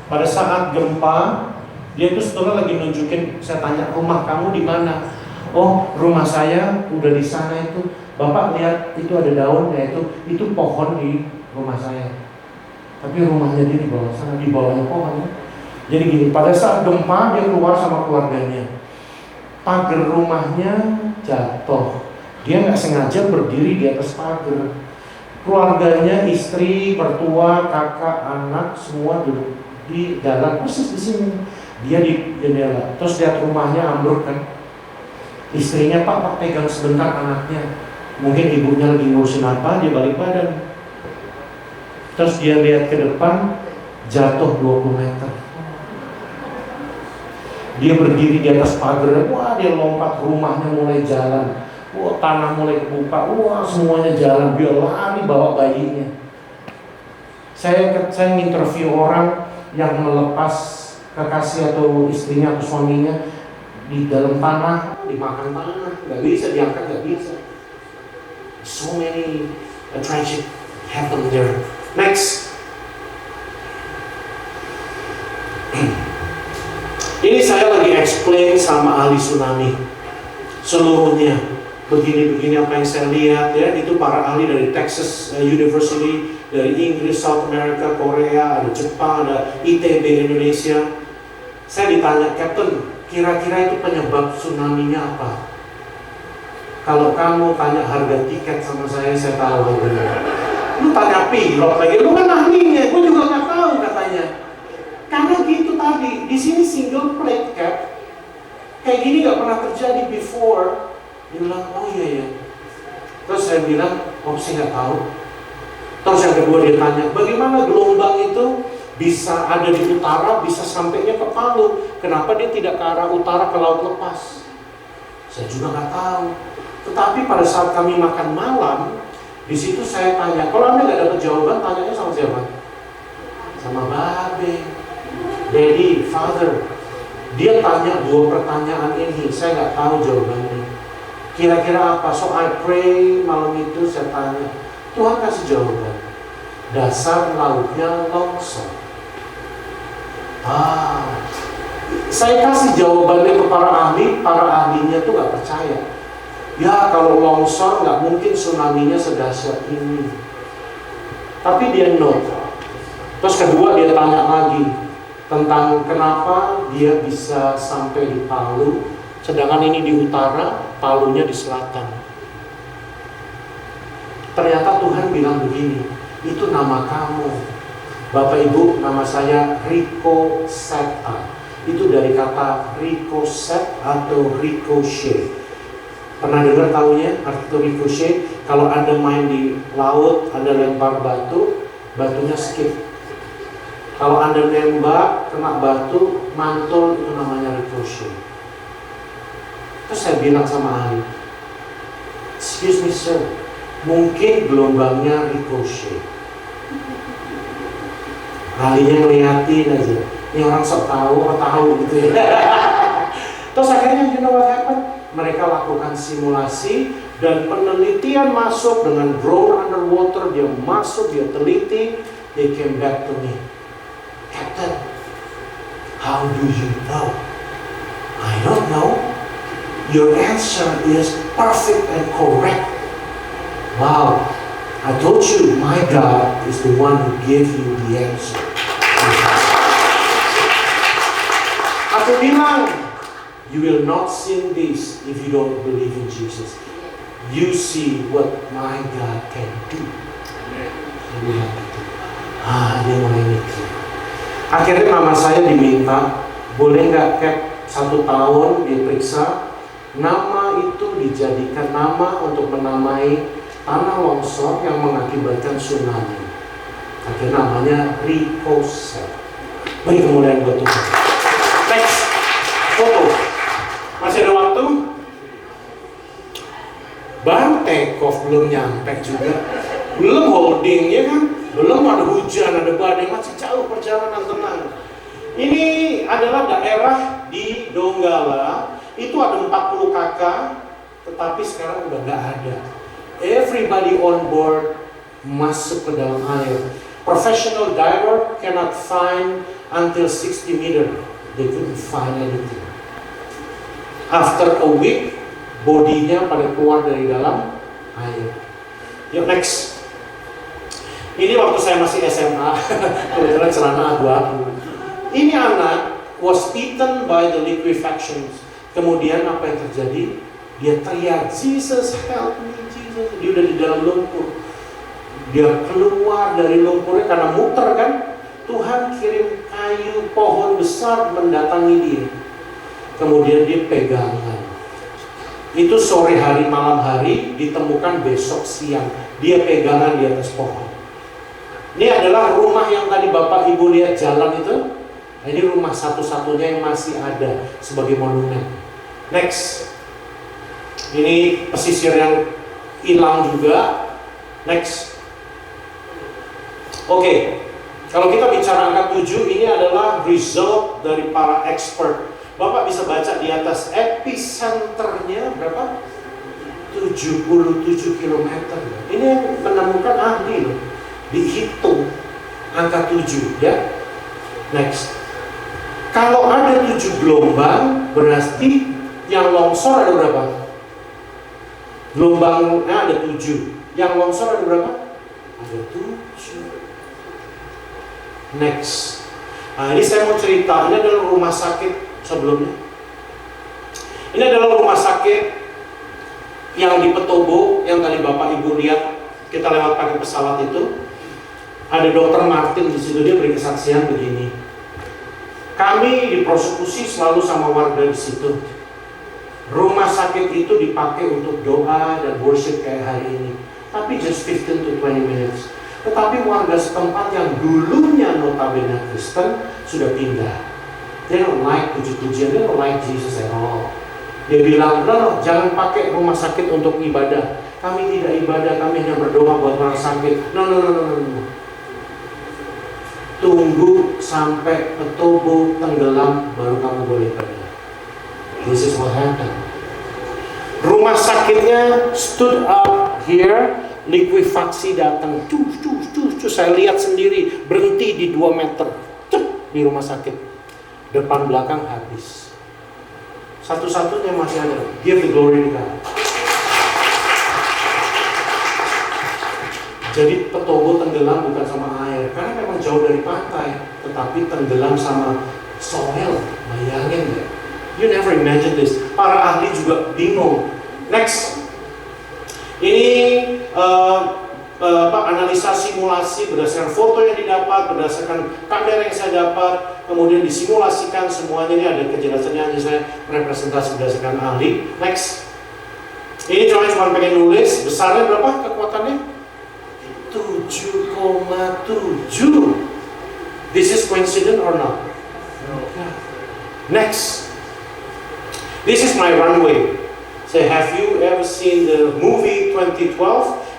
Pada saat gempa, dia itu setelah lagi nunjukin, saya tanya, rumah kamu di mana? Oh, rumah saya udah di sana itu. Bapak lihat itu ada daun, ya itu pohon di rumah saya. Tapi rumahnya dia di bawah sana, di bawahnya pohon. Jadi gini, pada saat gempa dia keluar sama keluarganya. Pagar rumahnya jatuh. Dia nggak sengaja berdiri di atas pagar. Keluarganya, istri, mertua, kakak, anak, semua duduk di jalan persis di sini. Dia di jendela. Terus lihat rumahnya ambruk kan. Istrinya, Pak pegang sebentar anaknya. Mungkin ibunya lagi ngurusin apa, dia balik badan. Terus dia lihat ke depan, jatuh 20 meter. Dia berdiri di atas pagar, wah dia lompat, rumahnya mulai jalan. Wah tanah mulai kebuka, wah semuanya jalan. Dia lari bawa bayinya. Saya interview orang yang melepas kekasih atau istrinya atau suaminya di dalam tanah, dimakan tanah, nggak bisa diangkat, nggak bisa. So many tragic happen there. Next. Ini saya lagi explain sama ahli tsunami seluruhnya. Begini-begini apa yang saya lihat ya. Itu para ahli dari Texas University, dari Inggris, South America, Korea, ada Jepang, ada ITB Indonesia. Saya ditanya, Captain, kira-kira itu penyebab tsunami-nya apa? Kalau kamu tanya harga tiket sama saya tahu harganya. Lu tanya pilot lagi, lu kan ahlinya, gue juga nggak tahu katanya. Karena gitu tadi, di sini single plate cap, kayak gini nggak pernah terjadi before. Dia bilang, oh iya ya. Terus saya bilang, saya nggak tahu. Terus yang kedua dia tanya, bagaimana gelombang itu bisa ada di utara, bisa sampainya ke Palu? Kenapa dia tidak ke arah utara ke laut lepas? Saya juga nggak tahu. Tetapi pada saat kami makan malam, di situ saya tanya, kalau Anda nggak dapat jawaban, tanyanya sama siapa? Sama Babe, Daddy, Father. Dia tanya 2 pertanyaan ini, saya nggak tahu jawabannya. Kira-kira apa? So I pray malam itu saya tanya. Tuhan kasih jawaban. Dasar lautnya longsor. Saya kasih jawabannya ke para ahlinya tuh gak percaya. Ya kalau longsor gak mungkin tsunami-nya sedahsyat ini. Tapi dia note. Terus kedua dia tanya lagi tentang kenapa dia bisa sampai di Palu, sedangkan ini di utara, Palunya di selatan. Ternyata Tuhan bilang begini, itu nama kamu. Bapak Ibu, nama saya Rico Seta. Itu dari kata ricochet atau ricochet. Pernah dengar taunya arti ricochet? Kalau Anda main di laut, Anda lempar batu, batunya skip. Kalau Anda nembak, kena batu, mantul, itu namanya ricochet. Terus saya bilang sama ahli, excuse me sir, mungkin gelombangnya ricochet. Ahlinya ngeliatin aja, ini orang sok tahu gitu ya. Terus akhirnya you know what happened? Mereka lakukan simulasi dan penelitian masuk dengan drone underwater, dia masuk, dia teliti, they came back to me. Captain, how do you know? I don't know. Your answer is perfect and correct. Wow, I told you, my God is the one who gave you the answer. Aku bilang, you will not see this if you don't believe in Jesus. You see what my God can do. Dia bilang gitu. Dia mulai mikir. Akhirnya mama saya diminta, boleh nggak Cap 1 tahun diperiksa, nama itu dijadikan nama untuk menamai tanah longsor yang mengakibatkan tsunami. Akhirnya namanya ricochet. Bagi kemuliaan buat Tuhan. Next, foto. Masih ada waktu? Baru take off, belum nyampe juga. Belum holding, ya kan? Belum ada hujan, ada badai, masih jauh perjalanan tenang. Ini adalah daerah di Donggala. Itu ada 40 kakak, tetapi sekarang udah nggak ada. Everybody on board masuk ke dalam air. Professional diver cannot find until 60 meter. They couldn't find anything. After a week, bodinya pada keluar dari dalam air. Yuk next. Ini waktu saya masih SMA, kebetulan celana abu-abu. Ini anak was eaten by the liquefaction. Kemudian apa yang terjadi? Dia teriak, Jesus help me, Jesus. Dia udah di dalam lumpur. Dia keluar dari lumpurnya karena muter kan. Tuhan kirim kayu pohon besar mendatangi dia. Kemudian dia pegangan. Itu sore hari malam hari, ditemukan besok siang. Dia pegangan di atas pohon. Ini adalah rumah yang tadi Bapak Ibu lihat jalan itu. Nah, ini rumah satu-satunya yang masih ada sebagai monumen. Next. Ini pesisir yang hilang juga. Next. Oke. Kalau kita bicara angka 7, ini adalah result dari para expert. Bapak bisa baca di atas epicenternya berapa? 77 km. Ini yang menemukan ahli loh. Dihitung angka 7 ya. Next. Kalau ada 7 gelombang, berarti yang longsor ada berapa? Gelombangnya ada 7. Yang longsor ada berapa? Ada 7. Next. Nah, ini saya mau cerita. Ini adalah rumah sakit sebelumnya. Ini adalah rumah sakit yang di Petobo, yang tadi Bapak Ibu lihat kita lewat pakai pesawat itu. Ada Dokter Martin di situ, dia beri kesaksian begini. Kami dipersekusi selalu sama warga di situ. Rumah sakit itu dipakai untuk doa dan worship kayak hari ini. Tapi just 15 to 20 minutes. Tetapi warga setempat yang dulunya notabene Kristen sudah pindah. They don't like puji-pujian, they don't like Jesus at all. Dia bilang, no, jangan pakai rumah sakit untuk ibadah. Kami tidak ibadah, kami hanya berdoa buat orang sakit. No. Tunggu sampai Petobo tenggelam baru kamu boleh ibadah. This is what happened. Rumah sakitnya stood up here likuifaksi datang, saya lihat sendiri, berhenti di 2 meter, di rumah sakit, depan belakang habis. Satu-satunya masih ada. Give the glory to God. Jadi Petobo tenggelam bukan sama air, karena memang jauh dari pantai, tetapi tenggelam sama soil. Bayangin ya. You never imagine this. Para ahli juga bingung. Next. Ini analisa simulasi berdasarkan foto yang didapat, berdasarkan kamera yang saya dapat, kemudian disimulasikan semuanya. Ini ada kejelasannya, hanya saya merepresentasi berdasarkan ahli. Next. Ini cuma pengen nulis, besarnya berapa kekuatannya? 7,7. This is coincident or not? Next. This is my runway. So have you ever seen the movie 2012?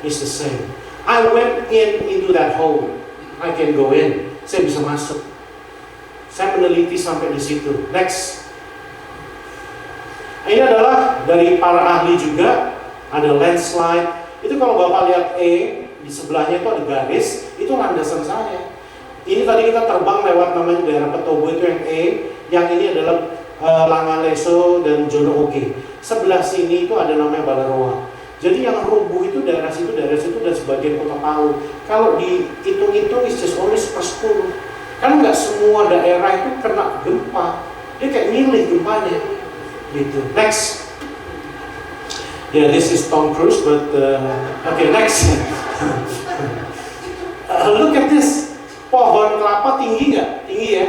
It's the same. I went into that hole. I can go in. Saya bisa masuk. Saya meneliti sampai di situ. Next. Ini adalah dari para ahli juga. Ada landslide. Itu kalau Bapak lihat di sebelahnya itu ada garis. Itu landasan saya. Ini tadi kita terbang lewat namanya daerah Petobo itu yang Yang ini adalah Langaleso dan Jono Oge. Sebelah sini itu ada namanya Balaroa. Jadi yang rubuh itu daerah situ dan sebagian kota Palu. Kalau dihitung-hitung is just only 1/10. Karena nggak semua daerah itu kena gempa. Dia kayak milih gempanya. Gitu. Next. Yeah, this is Tom Cruise, but okay, next. Look at this. Pohon kelapa tinggi nggak? Tinggi ya.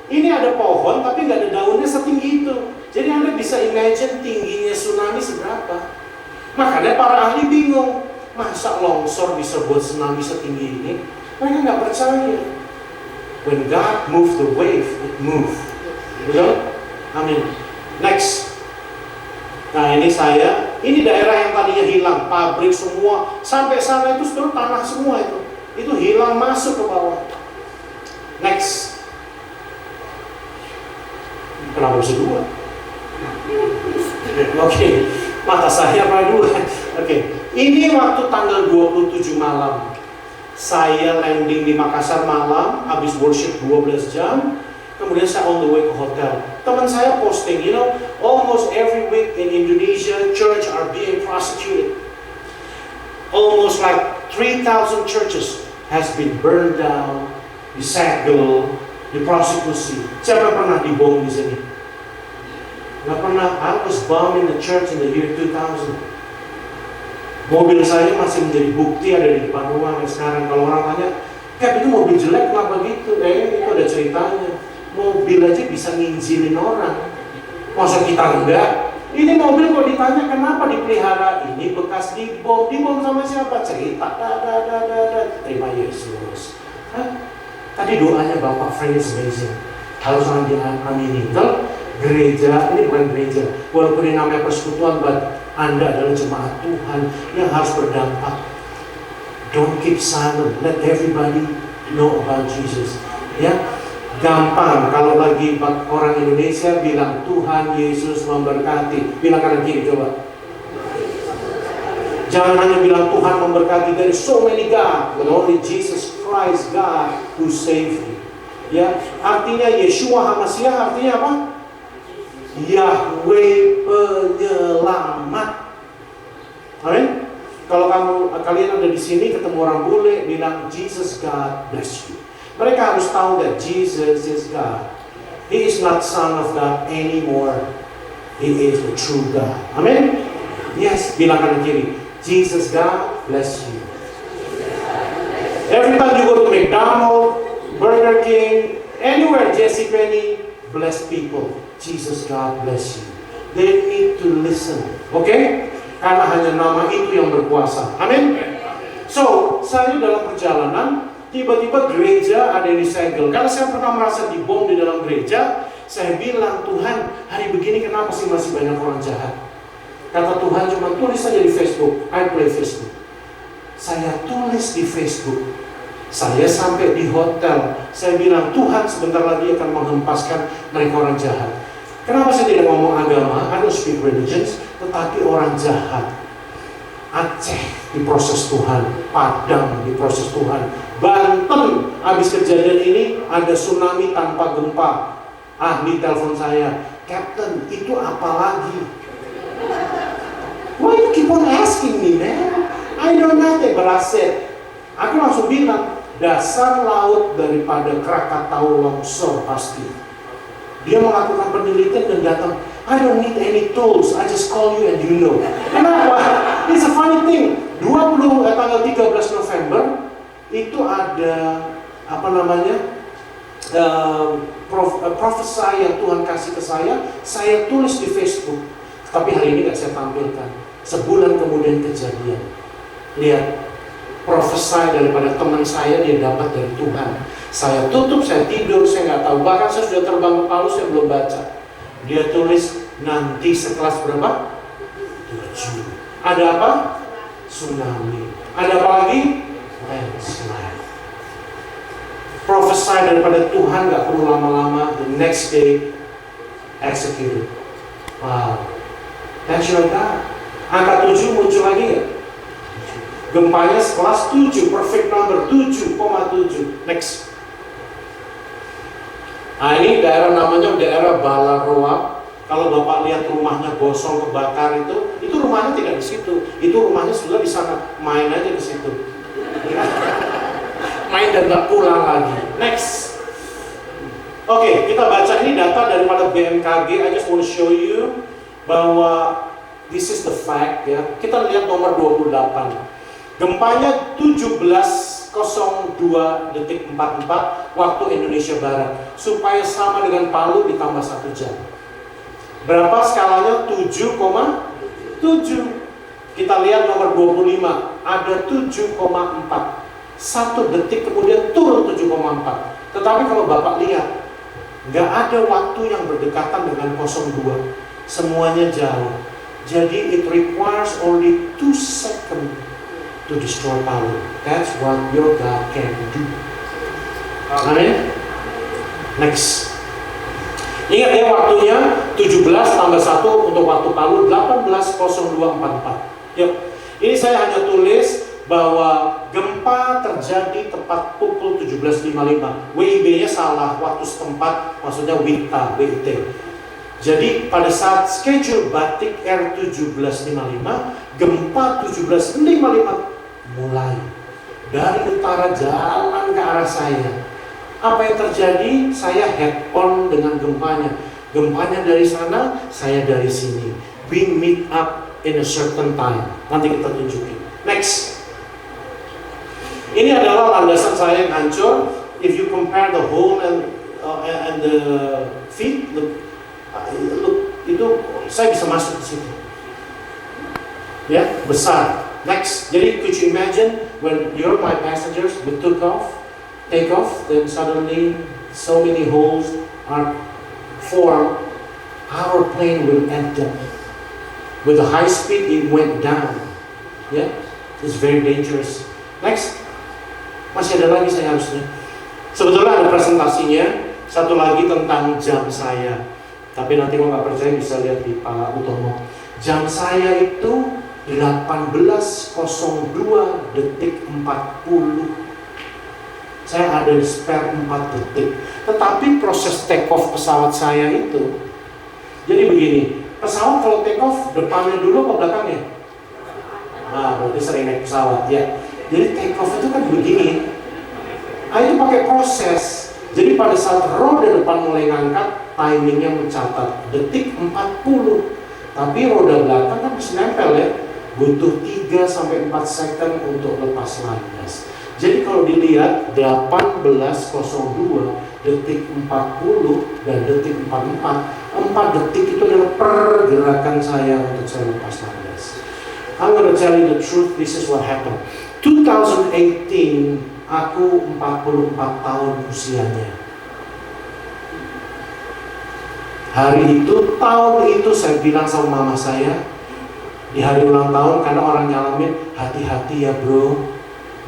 Ini ada pohon tapi nggak ada daunnya setinggi itu. Jadi Anda bisa imagine tingginya tsunami seberapa. Makanya para ahli bingung. Masa longsor bisa buat tsunami setinggi ini? Mereka nggak percaya. When God moved the wave, it moved. Betul? Amin. Next. Nah ini saya. Ini daerah yang tadinya hilang. Pabrik semua. Sampai sana itu seluruh tanah semua itu. Itu hilang masuk ke bawah. Next. Kenapa bisa 2? Oke, mata saya apa 2? Oke, ini waktu tanggal 27 malam. Saya landing di Makassar malam, habis worship 12 jam. Kemudian saya on the way ke hotel. Teman saya posting, almost every week in Indonesia, church are being prosecuted. Almost like 3,000 churches has been burned down, disegel, diprosekusi. Siapa yang pernah dibom di sini? Nggak pernah. I was bombed in the church in the year 2000. Mobil saya masih menjadi bukti ada di depan rumah. Sekarang kalau orang tanya, itu mobil jelek kenapa gitu? Itu ada ceritanya. Mobil aja bisa nginjilin orang. Masa kita enggak? Ini mobil kok ditanya kenapa dipelihara? Ini bekas dibom. Dibom sama siapa? Cerita. Terima Yesus. Tadi doanya Bapak Frank is amazing. Harus amini. Gereja, ini bukan gereja. Walaupun ini namanya persekutuan, but Anda adalah jemaat Tuhan yang harus berdampak. Don't keep silent. Let everybody know about Jesus. Ya, gampang kalau lagi orang Indonesia bilang Tuhan Yesus memberkati. Bilang kanan kiri coba. Jangan hanya bilang Tuhan memberkati. There is so many God, but only Jesus Christ God who saved you. Ya, artinya Yeshua HaMashiach artinya apa? Yahweh penyelamat. Amin. Kalau kalian ada di sini ketemu orang bule bilang Jesus God bless you. Mereka harus tahu that Jesus is God. He is not son of God anymore. He is the true God. Amin. Yes, bilang kanan kiri. Jesus God bless you. Every time you go to McDonald's, Burger King, anywhere, JCPenney, bless people. Jesus God bless you. They need to listen. Okay? Karena hanya nama itu yang berkuasa. Amin. So, saya dalam perjalanan, tiba-tiba gereja ada yang disegel. Karena saya pernah merasa dibom di dalam gereja, saya bilang, Tuhan, hari begini kenapa sih masih banyak orang jahat? Kata Tuhan cuma tulis saja di Facebook. I play Facebook. Saya tulis di Facebook. Saya sampai di hotel. Saya bilang, Tuhan sebentar lagi akan menghempaskan mereka orang jahat. Kenapa saya tidak ngomong agama? I don't speak religions. Tetapi orang jahat. Aceh diproses Tuhan, Padang diproses Tuhan, Banten habis kejadian ini ada tsunami tanpa gempa. Ahli telepon saya, Captain, itu apa lagi? Why you keep on asking me, man? I know nothing, but I said, aku langsung bilang, dasar laut daripada Krakatau longsor pasti. Dia melakukan penelitian dan datang, I don't need any tools, I just call you and you know. Kenapa? It's a funny thing. Tanggal 13 November itu ada apa namanya prophesy yang Tuhan kasih ke saya tulis di Facebook. Tapi hari ini nggak saya tampilkan. Sebulan kemudian kejadian. Lihat, prophesy daripada teman saya dia dapat dari Tuhan. Saya tutup, saya tidur, saya nggak tahu. Bahkan saya sudah terbang ke Palu, saya belum baca. Dia tulis nanti sekelas berapa? 7. Ada apa? Tsunami. Ada apa lagi? Landslide. Prophesy daripada Tuhan nggak perlu lama-lama. The next day executed. Wow. That's your God. Angka 7 muncul lagi nggak? Gempanya sekelas 7, perfect number 7,7. Next. Nah ini daerah namanya daerah Balaroa. Kalau Bapak lihat rumahnya gosong kebakar itu rumahnya tidak di situ. Itu rumahnya sudah di sana. Main aja di situ. Main dan nggak pulang lagi. Next. Oke, kita baca ini data daripada BMKG. I just want to show you bahwa this is the fact ya. Kita lihat nomor 28. Gempanya 17:02:44 waktu Indonesia Barat. Supaya sama dengan Palu ditambah 1 jam. Berapa skalanya? 7,7. Kita lihat nomor 25, ada 7,4. 1 detik kemudian turun 7,4. Tetapi kalau Bapak lihat, nggak ada waktu yang berdekatan dengan 02. Semuanya jauh. Jadi it requires only 2 seconds to destroy Palu. That's what your God can do. Amin. Next. Ingat ya waktunya 17 tambah 1 untuk waktu Palu 18:02:44. Yuk. Ini saya hanya tulis bahwa gempa terjadi tepat pukul 17.55. WIB-nya salah, waktu setempat maksudnya WITA, WIT. Jadi pada saat schedule Batik Air 17.55, gempa 17.55 mulai dari utara jalan ke arah saya. Apa yang terjadi? Saya head on dengan gempanya. Gempanya dari sana, saya dari sini. We meet up in a certain time. Nanti kita tunjukin. Next. Ini adalah landasan saya yang hancur. If you compare the hole and the feet, look, itu saya bisa masuk ke situ. Ya, besar. Next. Jadi could you imagine when you're my passengers, we take off, then suddenly so many holes are formed. Our plane will end up. With a high speed, it went down. Yeah, it's very dangerous. Next. Masih ada lagi saya harusnya. Sebetulnya ada presentasinya. Satu lagi tentang jam saya. Tapi nanti kalau nggak percaya bisa lihat di Pak Utomo. Jam saya itu 18:02:40. Saya ada di spare 4 detik. Tetapi proses take off pesawat saya itu, jadi begini. Pesawat kalau take off depannya dulu atau belakangnya? Nah, berarti sering naik pesawat ya. Jadi take off itu kan begini. Itu pakai proses. Jadi pada saat roda depan mulai ngangkat, timingnya mencatat detik 40. Tapi roda belakang kan bisa nempel ya. Butuh 3-4 second untuk lepas landas. Jadi kalau dilihat 18:02 detik 40 dan detik 44, 4 detik itu adalah pergerakan saya untuk saya lepas landas. I'm gonna tell you the truth, this is what happened. 2018 aku 44 tahun usianya. Hari itu, tahun itu saya bilang sama mama saya di hari ulang tahun, karena orang nyalamin, hati-hati ya bro,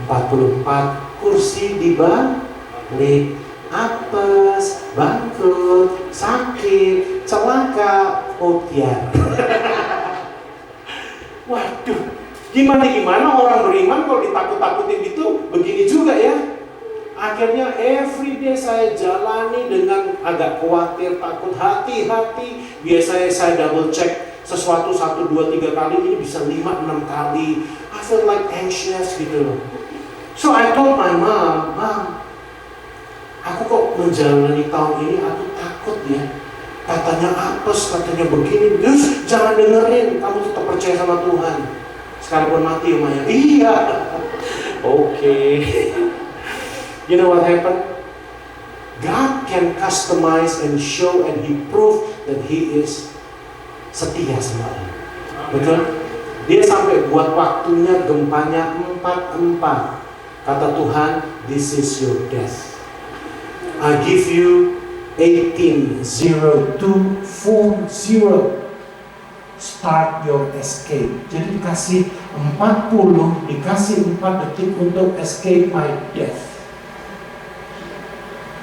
44, kursi dibalik, apes, bangkrut, sakit, celaka, utiar. Waduh, Gimana orang beriman kalau ditakut-takutin gitu, begini juga ya. Akhirnya everyday saya jalani dengan agak khawatir, takut, hati-hati. Biasanya saya double check sesuatu 1, 2, 3 kali, ini bisa 5, 6 kali. I feel like anxious gitu. So I told my mom, aku kok menjalani tahun ini, aku takut ya. Katanya apes, katanya begini. Terus jangan dengerin, kamu tetap percaya sama Tuhan. Sekalipun mati ya Maya. Iya. Oke. You know what happened? God can customize and show and He prove that He is setia sama lu. Betul? Dia sampai buat waktunya gempanya 4-4. Kata Tuhan, this is your death. I give you 18:02:40. Start your escape. Jadi dikasih 40, dikasih 4 detik untuk escape my death.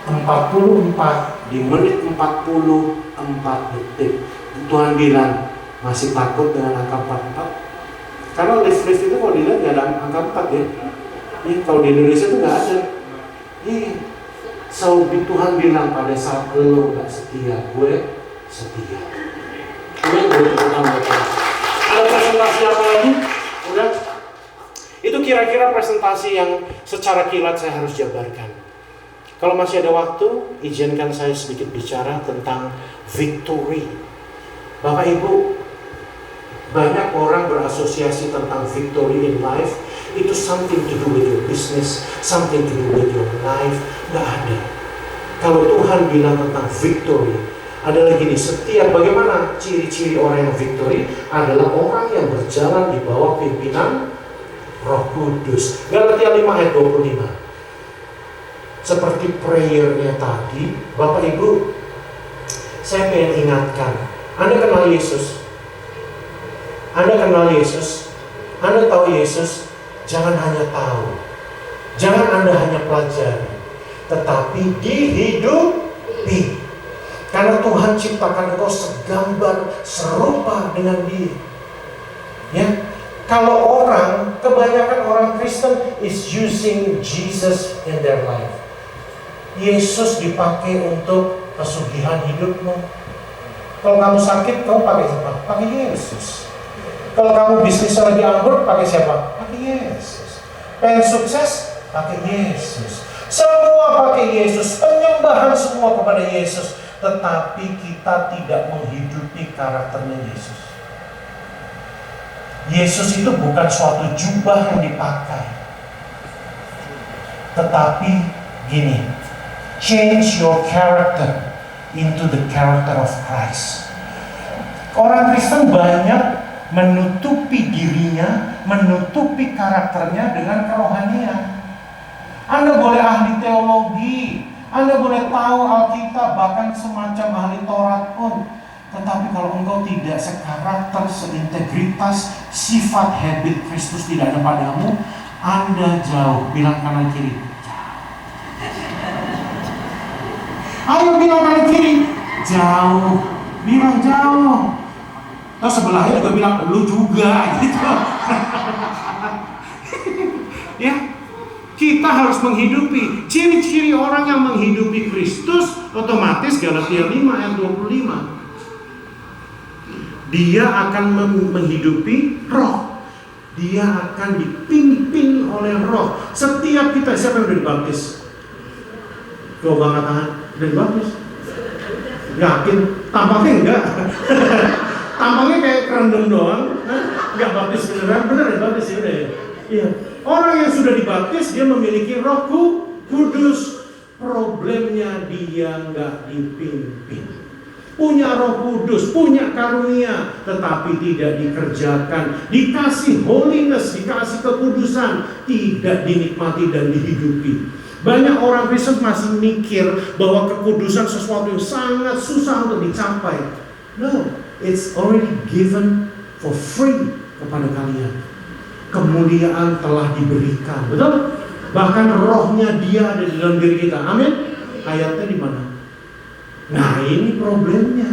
44 di menit 44 detik. Tuhan bilang, masih takut dengan angka 44? Karena lift itu kalau dilihat nggak ada angka 4 ya. Kalau di Indonesia itu nggak ada. So Tuhan bilang pada saat lo nggak setia, gue setia. Ada presentasi apa lagi? Udah? Itu kira-kira presentasi yang secara kilat saya harus jabarkan. Kalau masih ada waktu, izinkan saya sedikit bicara tentang victory. Bapak Ibu, banyak orang berasosiasi tentang victory in life. Itu something to do with your business, something to do with your life. Nggak ada. Kalau Tuhan bilang tentang victory, adalah gini, setiap bagaimana ciri-ciri orang yang victory adalah orang yang berjalan di bawah pimpinan Roh Kudus. Galatia 5 ayat 25. Seperti prayernya tadi, Bapak Ibu, saya pengen ingatkan, Anda kenal Yesus? Anda kenal Yesus? Anda tahu Yesus? Jangan hanya tahu, jangan Anda hanya pelajari, tetapi dihidupi. Karena Tuhan ciptakan engkau segambar, serupa dengan Dia. Ya, kalau kebanyakan orang Kristen is using Jesus in their life. Yesus dipakai untuk pesugihan hidupmu. Kalau kamu sakit, kamu pakai siapa? Pakai Yesus. Kalau kamu bisnisnya lagi ambruk, pakai siapa? Pakai Yesus. Pengen sukses, pakai Yesus. Semua pakai Yesus, penyembahan semua kepada Yesus. Tetapi kita tidak menghidupi karakternya Yesus. Yesus itu bukan suatu jubah yang dipakai, tetapi gini, change your character into the character of Christ. Orang Kristen banyak menutupi dirinya, menutupi karakternya dengan kerohanian. Anda boleh ahli teologi, Anda boleh tahu Alkitab, bahkan semacam ahli Taurat pun, tetapi kalau engkau tidak sekarakter, seintegritas, sifat habit Kristus tidak ada padamu, Anda jauh. Bilang kanan kiri, ayo bilang kanan kiri, jauh. Bilang jauh. Terus sebelahnya juga bilang, lu juga gitu. Ya, kita harus menghidupi ciri-ciri orang yang menghidupi Kristus. Otomatis Galatia 5 ayat 25, dia akan menghidupi roh. Dia akan dipimpin oleh roh. Setiap kita, siapa yang udah dibaptis? Coba angkat tangan. Udah dibaptis? Yakin? Tampaknya enggak. Tampaknya kayak kerendam doang. Enggak baptis beneran. Bener ya baptis ya udah ya. Iya. Orang yang sudah dibaptis, dia memiliki Roh Kudus. Problemnya dia enggak dipimpin. Punya Roh Kudus, punya karunia, tetapi tidak dikerjakan. Dikasih holiness, dikasih kekudusan, tidak dinikmati dan dihidupi. Banyak orang Kristen masih mikir bahwa kekudusan sesuatu yang sangat susah untuk dicapai. No, it's already given for free kepada kalian. Kemuliaan telah diberikan, betul? Bahkan rohnya dia ada di dalam diri kita. Amin. Ayatnya di mana? Nah, ini problemnya.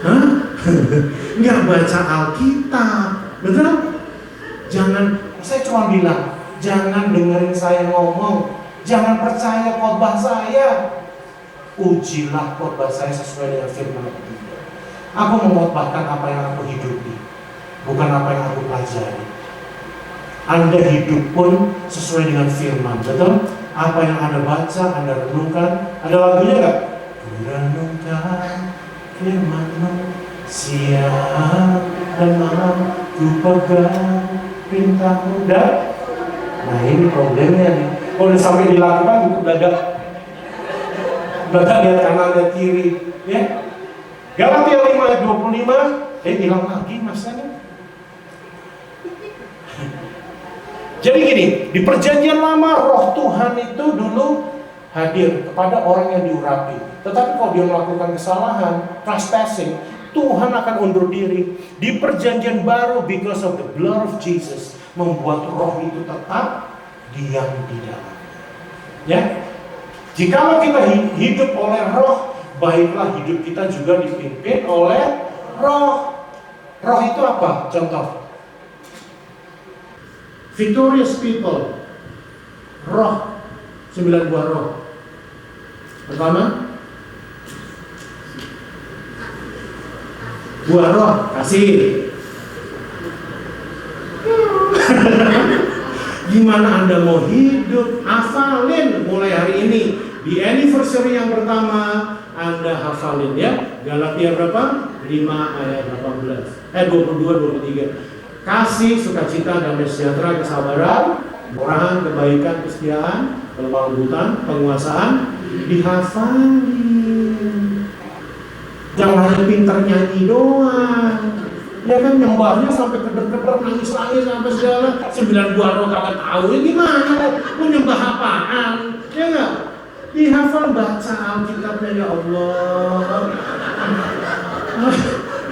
Hah? nggak baca Alkitab, betul? Jangan, saya cuma bilang, jangan dengerin saya ngomong, jangan percaya khotbah saya. Ujilah khotbah saya sesuai dengan firman Tuhan. Aku mengkhotbahkan apa yang aku hidupi, bukan apa yang aku pelajari. Anda hidup pun sesuai dengan firman, betul? Apa yang Anda baca, Anda renungkan. Ada lagunya nggak? Kurenungkan firman-Mu siang dan malam, ku pegang perintah-Mu. Nah ini problemnya nih. Kalau udah sampai dilakukan, buku beladak lihat kanan lihat kiri, ya. Galatia 5 ayat 25, hilang lagi masanya. Jadi gini, di perjanjian lama roh Tuhan itu dulu hadir kepada orang yang diurapi. Tetapi kalau dia melakukan kesalahan, trespassing, Tuhan akan undur diri. Di perjanjian baru, because of the blood of Jesus, membuat roh itu tetap diam di dalam. Ya, jikalau kita hidup oleh roh, baiklah hidup kita juga dipimpin oleh roh. Roh itu apa? Contoh, victorious people, roh, 9 buah roh. Pertama, buah roh, kasih. Gimana Anda mau hidup? Hafalin mulai hari ini. Di anniversary yang pertama, Anda hafalin ya. Galatia berapa? 5 ayat 22, 23. Kasih, sukacita, damai sejahtera, kesabaran, kemurahan, kebaikan, kesetiaan, kelemah lembutan, penguasaan, dihafalin. Jangan hanya pintar nyanyi doang. Ya kan nyembahnya sampai kedek-kedek, nangis-nangis sampai segala 9 buah roh kagak tahu ya gimana? Mau nyembah apaan? Ya enggak? Dihafal, baca Alkitabnya ya Allah.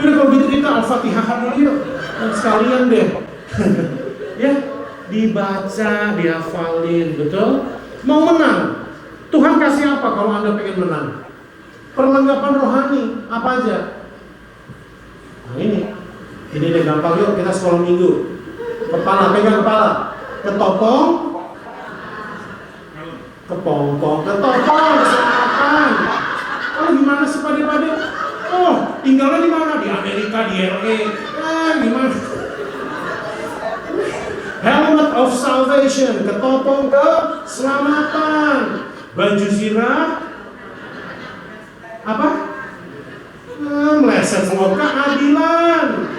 Jadi kalau gitu kita Al-Fatihah dulu yuk. Sekalian deh. Ya, dibaca, dihafalin, betul? Mau menang. Tuhan kasih apa kalau Anda pengen menang? Perlengkapan rohani, apa aja? Nah ini deh gampang yuk, kita sekolah minggu. Kepala, pegang kepala. Ketopong, kepongpong, ketopong, keselamatan. Oh gimana sih pade-pade? Oh tinggalnya di mana? Di Amerika, di LA. Gimana? Helmet of salvation, ketopong keselamatan. Baju zirah, apa? Meleset semua, keadilan.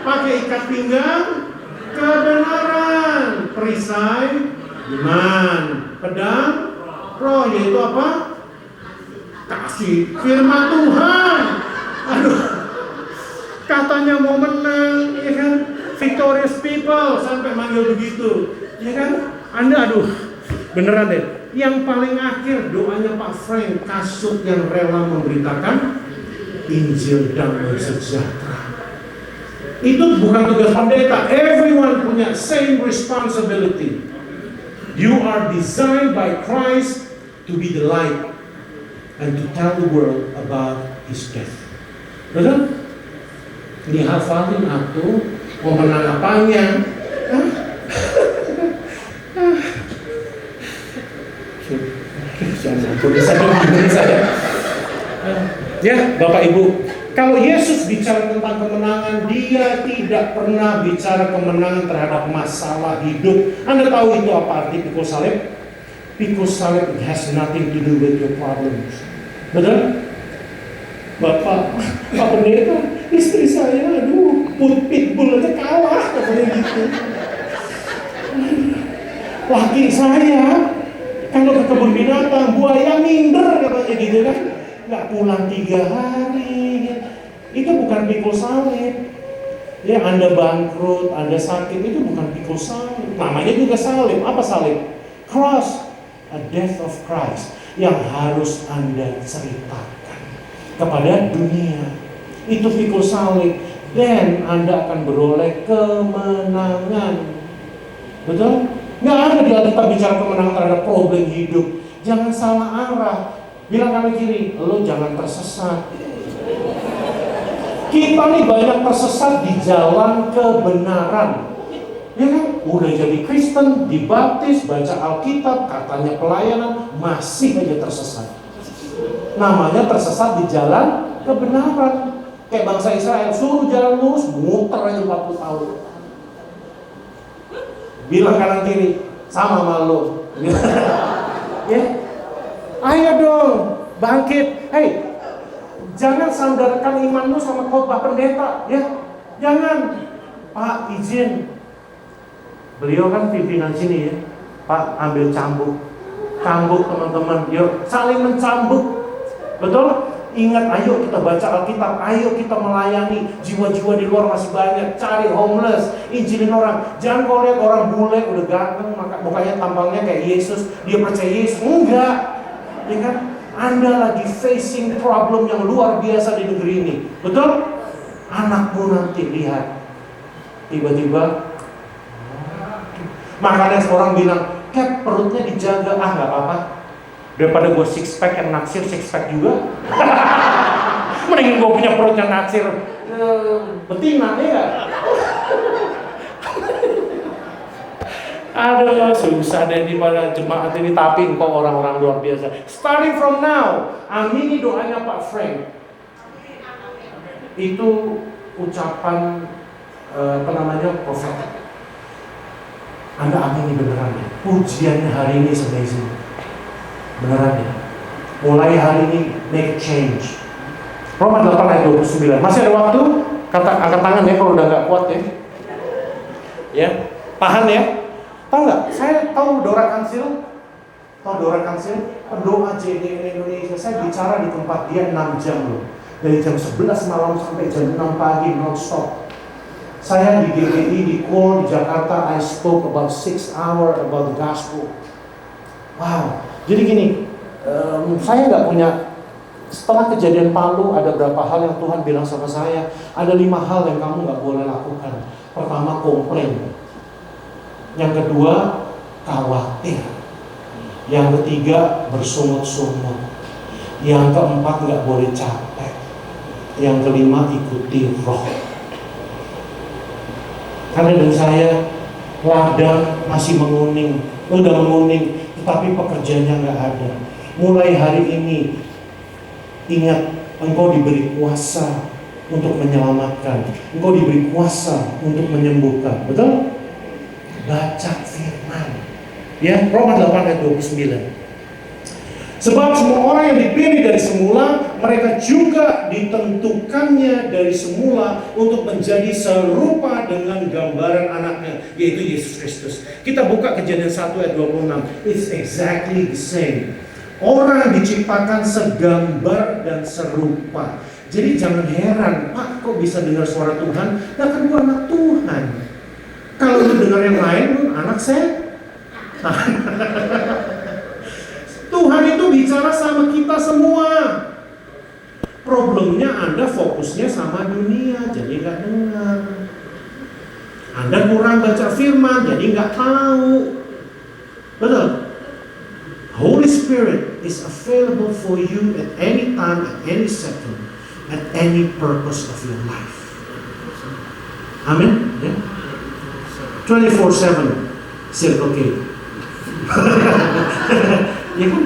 Pakai ikat pinggang, kebenaran. Perisai, iman. Pedang, roh, yaitu apa? Kasih, firman Tuhan. Aduh, katanya mau menang, ya kan? Victorious people, sampai manggil begitu, ya kan? Anda, aduh, beneran deh. Yang paling akhir doanya Pak Frank Kasut yang rela memberitakan Injil damai sejahtera. Itu bukan tugas pendeta. Everyone punya same responsibility. You are designed by Christ to be the light and to tell the world about His death. Betul? Dihafalin aku, mau menang apanya? Ya, Bapak Ibu, kalau Yesus bicara tentang kemenangan, Dia tidak pernah bicara kemenangan terhadap masalah hidup. Anda tahu itu apa arti pikul salib? Pikul salib has nothing to do with your problems. Betul? Bapak, Pak Pendeta, istri saya, aduh, pitbull aja kalah, katanya gitu. Laki saya, kalau ke kebun binatang, buaya minder, katanya gitu kan. Nggak pulang 3 hari. Itu bukan pikul salib. Ya, Anda bangkrut, Anda sakit, itu bukan pikul salib. Namanya juga salib. Apa salib? Cross, a death of Christ, yang harus Anda ceritakan kepada dunia. Itu pikul salib. Dan Anda akan beroleh kemenangan. Betul? Nggak ada di Alkitab bicara kemenangan terhadap problem hidup. Jangan salah arah. Bilang kanan kiri, lo jangan tersesat. Kita nih banyak tersesat di jalan kebenaran. Ya kan? Udah jadi Kristen, dibaptis, baca Alkitab, katanya pelayanan, masih aja tersesat. Namanya tersesat di jalan kebenaran. Kayak bangsa Israel, suruh jalan lurus, muter aja 40 tahun. Bilang kanan kiri, sama malu. Ya, ayo dong, bangkit. Hei, jangan sandarkan imanmu sama khotbah pendeta, ya. Jangan. Pak, izin. Beliau kan pimpinan sini ya. Pak, ambil cambuk. Cambuk teman-teman, yuk saling mencambuk. Betul? Ingat, ayo kita baca Alkitab, ayo kita melayani. Jiwa-jiwa di luar masih banyak. Cari homeless, injilin orang. Jangan kau lihat orang bule udah ganteng, mukanya tampangnya kayak Yesus, dia percaya Yesus. Enggak, ya kan? Anda lagi facing problem yang luar biasa di negeri ini. Betul? Anakmu nanti lihat, tiba-tiba, makanya orang bilang, Cap, perutnya dijaga. Ah, nggak apa-apa. Daripada gue six pack yang naksir, six pack juga. Mending gue punya perut yang naksir betina, ya nggak? Aduh, susah deh di pada jemaat ini, tapi engkau orang-orang luar biasa. Starting from now, amini doanya Pak Frank. Itu ucapan profetik. Anda amini beneran ya? Pujiannya hari ini amazing. Beneran ya? Mulai hari ini make change. Roma 8 ayat 29. Masih ada waktu? Angkat tangan ya kalau udah gak kuat ya. Ya, tahan ya. Tahu nggak? Saya tahu Dora Kansil. Tahu Dora Kansil? Pendoa JDN Indonesia. Saya bicara di tempat dia 6 jam loh. Dari jam 11 malam sampai jam 6 pagi non-stop. Saya di GBI, di call di Jakarta, I spoke about 6 hours about the gospel. Wow. Jadi gini, saya nggak punya. Setelah kejadian Palu, ada berapa hal yang Tuhan bilang sama saya. Ada 5 hal yang kamu nggak boleh lakukan. Pertama, komplain. Yang kedua, khawatir. Yang ketiga, bersungut-sungut. Yang keempat, nggak boleh capek. Yang kelima, ikuti roh. Karena dengan saya, ladang masih menguning, udah menguning, tetapi pekerjaannya nggak ada. Mulai hari ini, ingat, engkau diberi kuasa untuk menyelamatkan, engkau diberi kuasa untuk menyembuhkan. Betul? Baca firman. Ya, Roma 8 ayat 29. Sebab semua orang yang dipilih dari semula, mereka juga ditentukannya dari semula untuk menjadi serupa dengan gambaran anaknya, yaitu Yesus Kristus. Kita buka Kejadian 1 ayat 26. It's exactly the same. Orang diciptakan segambar dan serupa. Jadi jangan heran, Pak, kok bisa dengar suara Tuhan? Nah, kan gua anak Tuhan. Kalau lu dengar yang lain, lu anak saya. Tuhan itu bicara sama kita semua. Problemnya Anda fokusnya sama dunia, jadi nggak dengar. Anda kurang baca firman, jadi nggak tahu. Betul? Holy Spirit is available for you at any time, at any second, at any purpose of your life. Amin? Yeah? 24/7 Circle K. Ya kan?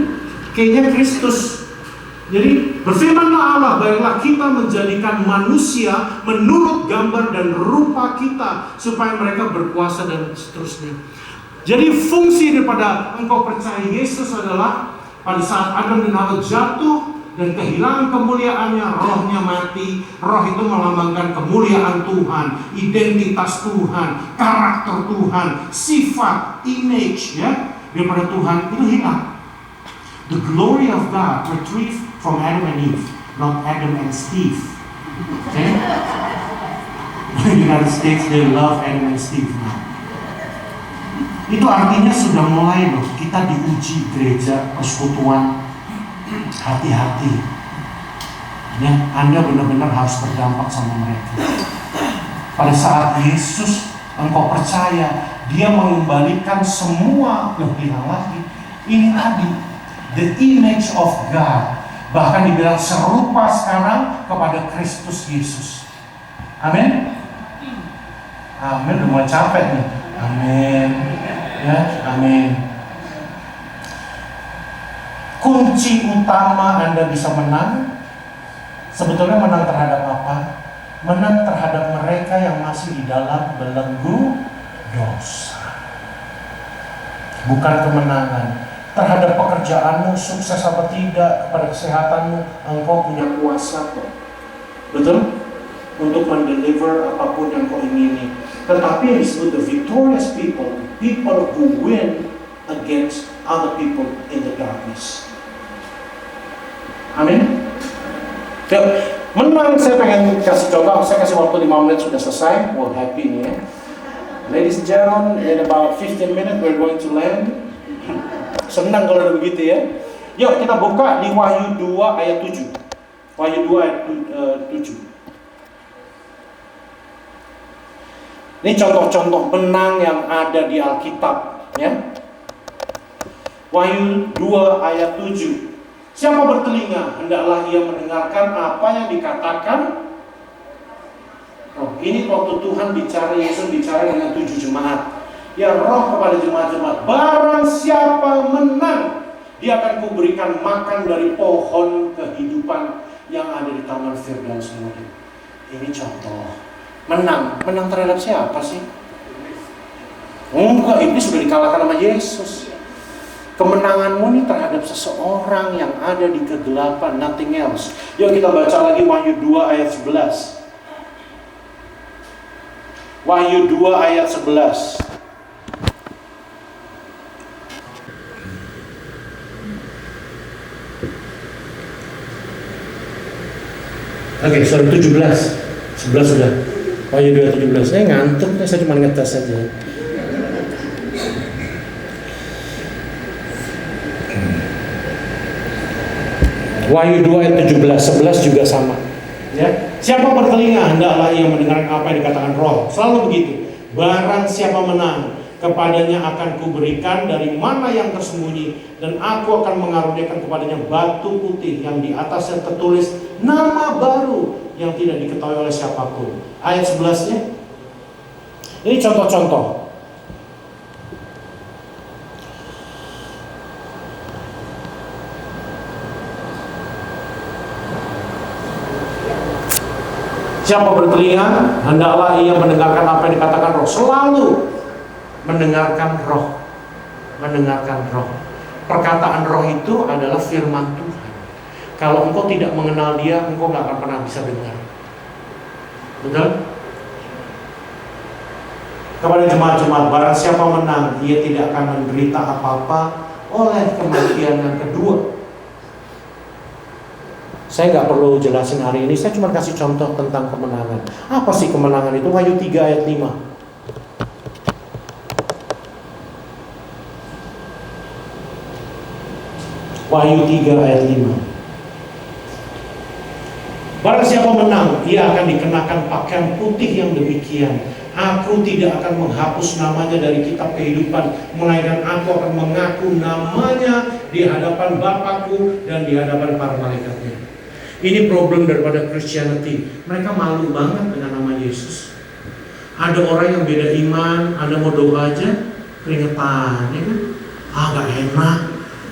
Kayaknya Kristus. Jadi berfirmanlah Allah, baiklah kita menjadikan manusia menurut gambar dan rupa kita, supaya mereka berkuasa dan seterusnya. Jadi fungsi daripada engkau percaya Yesus adalah pada saat Adam dan Hawa jatuh dan kehilangan kemuliaannya, rohnya mati. Roh itu melambangkan kemuliaan Tuhan, identitas Tuhan, karakter Tuhan, sifat, image ya daripada Tuhan itu hilang. The glory of God retrieved from Adam and Eve, not Adam and Steve. Okay? The United States, they love Adam and Steve now. Itu artinya sudah mulai loh, kita diuji gereja, persekutuan. Hati-hati ya, Anda benar-benar harus berdampak sama mereka. Pada saat Yesus engkau percaya, dia mengembalikan semua hilang lagi. Ini tadi the image of God, bahkan dibilang serupa sekarang kepada Kristus Yesus. Amin. Amin, udah mulai capek nih. Amin. Ya, amin. Kunci utama Anda bisa menang, sebetulnya menang terhadap apa? Menang terhadap mereka yang masih di dalam belenggu dosa. Bukan kemenangan terhadap pekerjaanmu, sukses apa tidak, kepada kesehatanmu, engkau punya kuasa kok. Betul? Untuk mendeliver apapun yang kau ingini. Tetapi yang disebut the victorious people, people who win against other people in the darkness. Amin. Yuk, menang. Saya pengen kasih contoh. Saya kasih waktu 5 menit sudah selesai. Wow, happy nih ya. Ladies and gentlemen, in about 15 minutes we're going to land. Senang kalau udah begitu ya. Yuk kita buka di Wahyu 2 ayat 7. Wahyu 2 ayat 7. Ini contoh-contoh menang yang ada di Alkitab ya. Wahyu 2 ayat 7. Siapa bertelinga, hendaklah ia mendengarkan apa yang dikatakan. Oh, ini waktu Tuhan bicara, Yesus bicara dengan 7 jemaat. Ya, roh kepada jemaat-jemaat, barang siapa menang, dia akan kuberikan makan dari pohon kehidupan yang ada di taman Firdaus. Ini contoh. Menang terhadap siapa sih? Enggak, iblis sudah dikalahkan sama Yesus. Kemenanganmu ini terhadap seseorang yang ada di kegelapan, nothing else. Yuk kita baca lagi Wahyu 2 ayat 11. Wahyu 2 ayat 11. Oke, sorry, 17. 11 sudah. Wahyu 2 17. Saya ngantuk, saya cuma ngetes saja. Wahyu 2 ayat 17, 11 juga sama. Ya. Siapa bertelinga, hendaklah ia mendengar apa yang dikatakan roh. Selalu begitu. Barang siapa menang, kepadanya akan kuberikan dari mana yang tersembunyi, dan aku akan mengaruniakan kepadanya batu putih yang di atasnya tertulis nama baru yang tidak diketahui oleh siapapun. Ayat 11-nya. Ini contoh-contoh. Siapa bertelinga, hendaklah ia mendengarkan apa yang dikatakan roh. Selalu mendengarkan roh. Mendengarkan roh. Perkataan roh itu adalah firman Tuhan. Kalau engkau tidak mengenal dia, engkau gak akan pernah bisa dengar. Betul? Kepada jemaat-jemaat, barang siapa menang, ia tidak akan menderita apa-apa oleh kematian yang kedua. Saya nggak perlu jelasin hari ini, saya cuma kasih contoh tentang kemenangan. Apa sih kemenangan itu? Wahyu 3 ayat 5. Wahyu 3 ayat 5. Barang siapa menang, ia akan dikenakan pakaian putih yang demikian. Aku tidak akan menghapus namanya dari kitab kehidupan, melainkan aku akan mengaku namanya di hadapan Bapakku dan di hadapan para malaikatnya. Ini problem daripada Christianity. Mereka malu banget dengan nama Yesus. Ada orang yang beda iman, Anda mau doa aja keringetan, ya kan? Gak enak.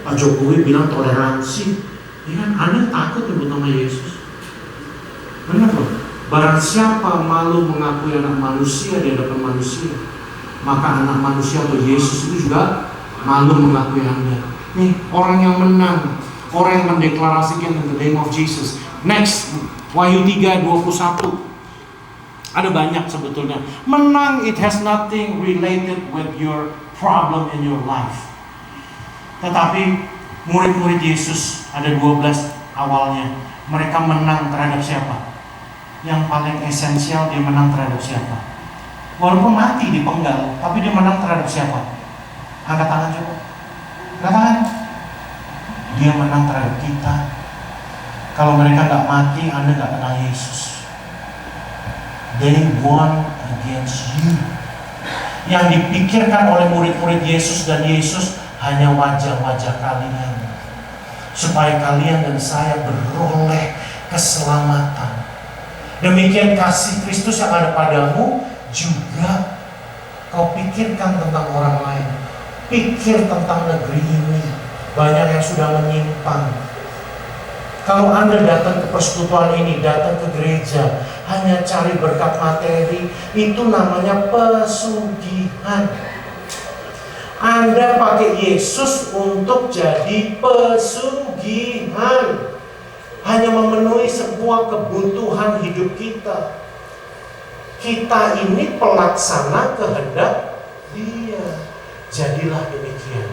Pak Jokowi bilang toleransi, ya kan? Anda takut nyebut nama Yesus. Benar loh. Barang siapa malu mengakui anak manusia di hadapan manusia, maka anak manusia atau Yesus itu juga malu mengakui Anda. Nih, orang yang menang, orang yang mendeklarasikan in the name of Jesus. Next, Wahyu 3:21. Ada banyak sebetulnya. Menang, it has nothing related with your problem in your life. Tetapi murid-murid Yesus ada 12 awalnya. Mereka menang terhadap siapa? Yang paling esensial, dia menang terhadap siapa? Walaupun mati dipenggal, tapi dia menang terhadap siapa? Angkat tangan coba. Angkat tangan. Dia menang terhadap kita. Kalau mereka gak mati, Anda gak kenal Yesus. They won against you. Yang dipikirkan oleh murid-murid Yesus dan Yesus hanya wajah-wajah kalian, supaya kalian dan saya beroleh keselamatan. Demikian kasih Kristus yang ada padamu juga kau pikirkan tentang orang lain. Pikir tentang negeri ini. Banyak yang sudah menyimpang. Kalau Anda datang ke persekutuan ini, datang ke gereja, hanya cari berkat materi, itu namanya pesugihan. Anda pakai Yesus untuk jadi pesugihan. Hanya memenuhi semua kebutuhan hidup kita. Kita ini pelaksana kehendak Dia. Jadilah demikian.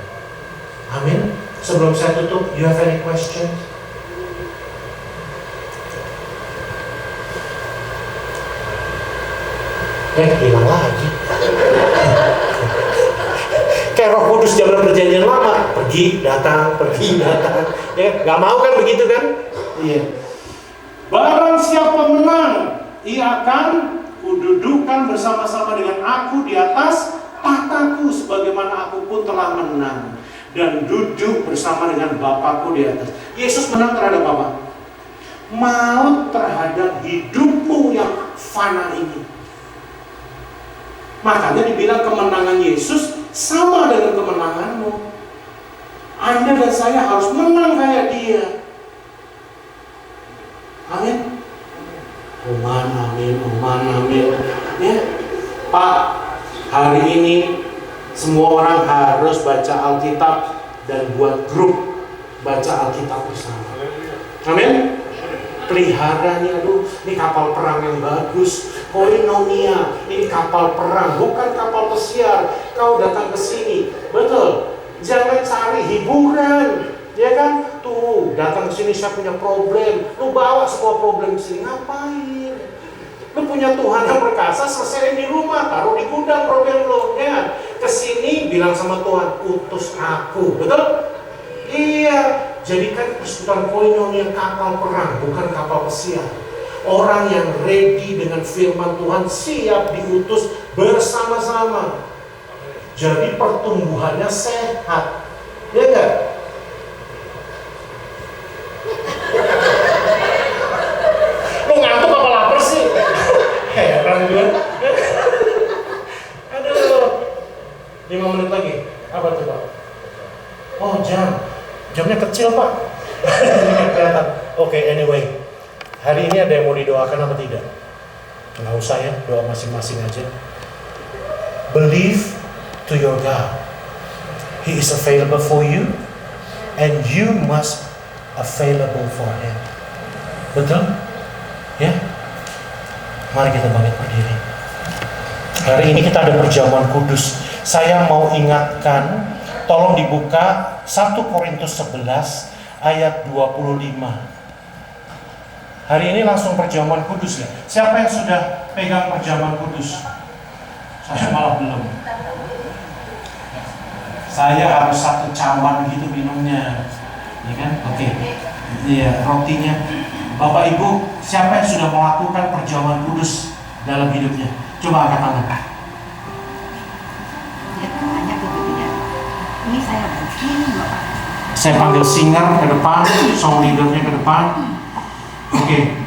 Amin. Sebelum saya tutup, you have any question? Hilang lagi. Kayak Roh Kudus zaman perjanjian lama, pergi datang. Ya, nggak mau kan begitu kan? Iya. Barang siapa menang, ia akan kududukan bersama-sama dengan aku di atas tahtaku, sebagaimana aku pun telah menang dan duduk bersama dengan Bapakku di atas. Yesus menang terhadap apa? Maut terhadap hidupmu yang fana ini. Makanya dibilang kemenangan Yesus sama dengan kemenanganmu. Anda dan saya harus menang kayak Dia. Amin. Amin. Ya, Pak, hari ini semua orang harus baca Alkitab dan buat grup baca Alkitab bersama. Amin. Pelihara nih, aduh, ini kapal perang yang bagus. Koinonia, ini kapal perang, bukan kapal pesiar. Kau datang ke sini, betul. Jangan cari hiburan, ya kan? Tuh, datang ke sini saya punya problem. Lu bawa semua problem ke sini, ngapain? Lu punya Tuhan yang perkasa, selesai di rumah, taruh di gudang problem lu, ya kan? Kesini bilang sama Tuhan, utus aku, betul? Iya, jadikan persekutuan koinonia kapal perang, bukan kapal pesiar. Orang yang ready dengan firman Tuhan, siap diutus bersama-sama. Jadi pertumbuhannya sehat, ya enggak? Lu ngantuk apa lapar sih? Heran gue. Aduh, 5 menit lagi. Apa tuh Pak? Oh jamnya kecil Pak. Kelihatan. Oke, anyway. Hari ini ada yang mau didoakan apa tidak? Nggak usah ya, doa masing-masing aja. Believe to your God. He is available for you, and you must available for Him. Betul? Ya? Mari kita bangkit berdiri. Hari ini kita ada perjamuan kudus. Saya mau ingatkan, tolong dibuka 1 Korintus 11 ayat 25. Hari ini langsung perjamuan kudus ya. Siapa yang sudah pegang perjamuan kudus? Saya malah belum. Saya harus 1 cawan gitu minumnya, ya kan? Oke. Iya, rotinya. Bapak Ibu, siapa yang sudah melakukan perjamuan kudus dalam hidupnya? Coba angkat tangan. Ini saya begini, Bapak. Saya panggil singer ke depan, song leadernya ke depan. Oke.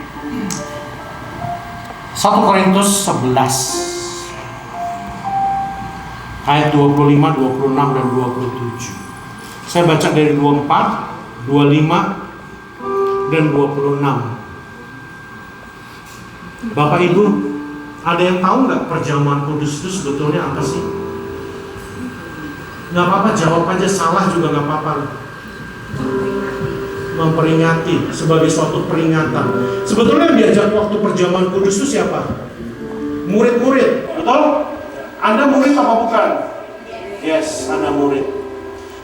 1 Korintus 11 ayat 25, 26 dan 27. Saya baca dari 24, 25 dan 26. Bapak Ibu, ada yang tahu nggak perjamuan kudus itu sebetulnya apa sih? Nggak apa-apa, jawab aja, salah juga nggak apa-apa. Memperingati, sebagai suatu peringatan. Sebetulnya yang diajak waktu perjamuan kudus itu siapa? Murid-murid, betul? Anda murid apa bukan? Yes, Anda murid.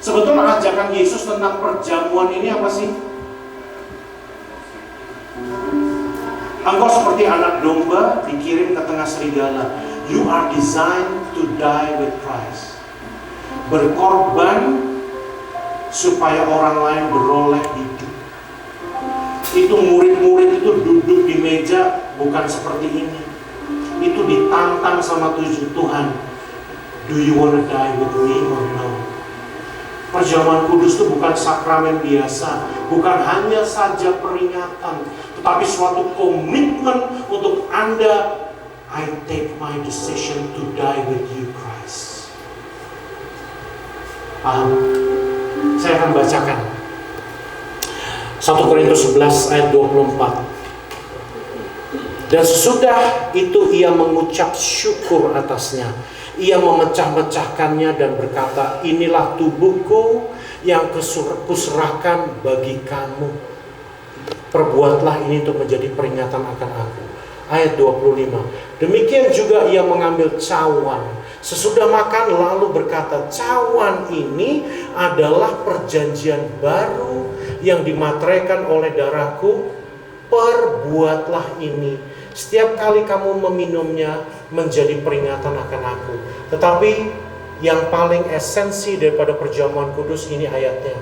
Sebetulnya ajakan Yesus tentang perjamuan ini apa sih? Engkau seperti anak domba dikirim ke tengah serigala. You are designed to die with Christ. Berkorban supaya orang lain beroleh hidup. Itu murid-murid itu duduk di meja bukan seperti ini. Itu ditantang sama Tuhan. Do you want to die with me or no? Perjamuan kudus itu bukan sakramen biasa, bukan hanya saja peringatan, tetapi suatu komitmen untuk Anda. I take my decision to die with you, Christ. Paham? Saya akan bacakan 1 Korintus 11 ayat 24. Dan sesudah itu ia mengucap syukur atasnya. Ia memecah-mecahkannya dan berkata, inilah tubuhku yang kuserahkan bagi kamu. Perbuatlah ini untuk menjadi peringatan akan aku. Ayat 25. Demikian juga ia mengambil cawan. Sesudah makan lalu berkata, cawan ini adalah perjanjian baru yang dimateraikan oleh darahku. Perbuatlah ini setiap kali kamu meminumnya menjadi peringatan akan aku. Tetapi yang paling esensi daripada perjamuan kudus ini ayatnya.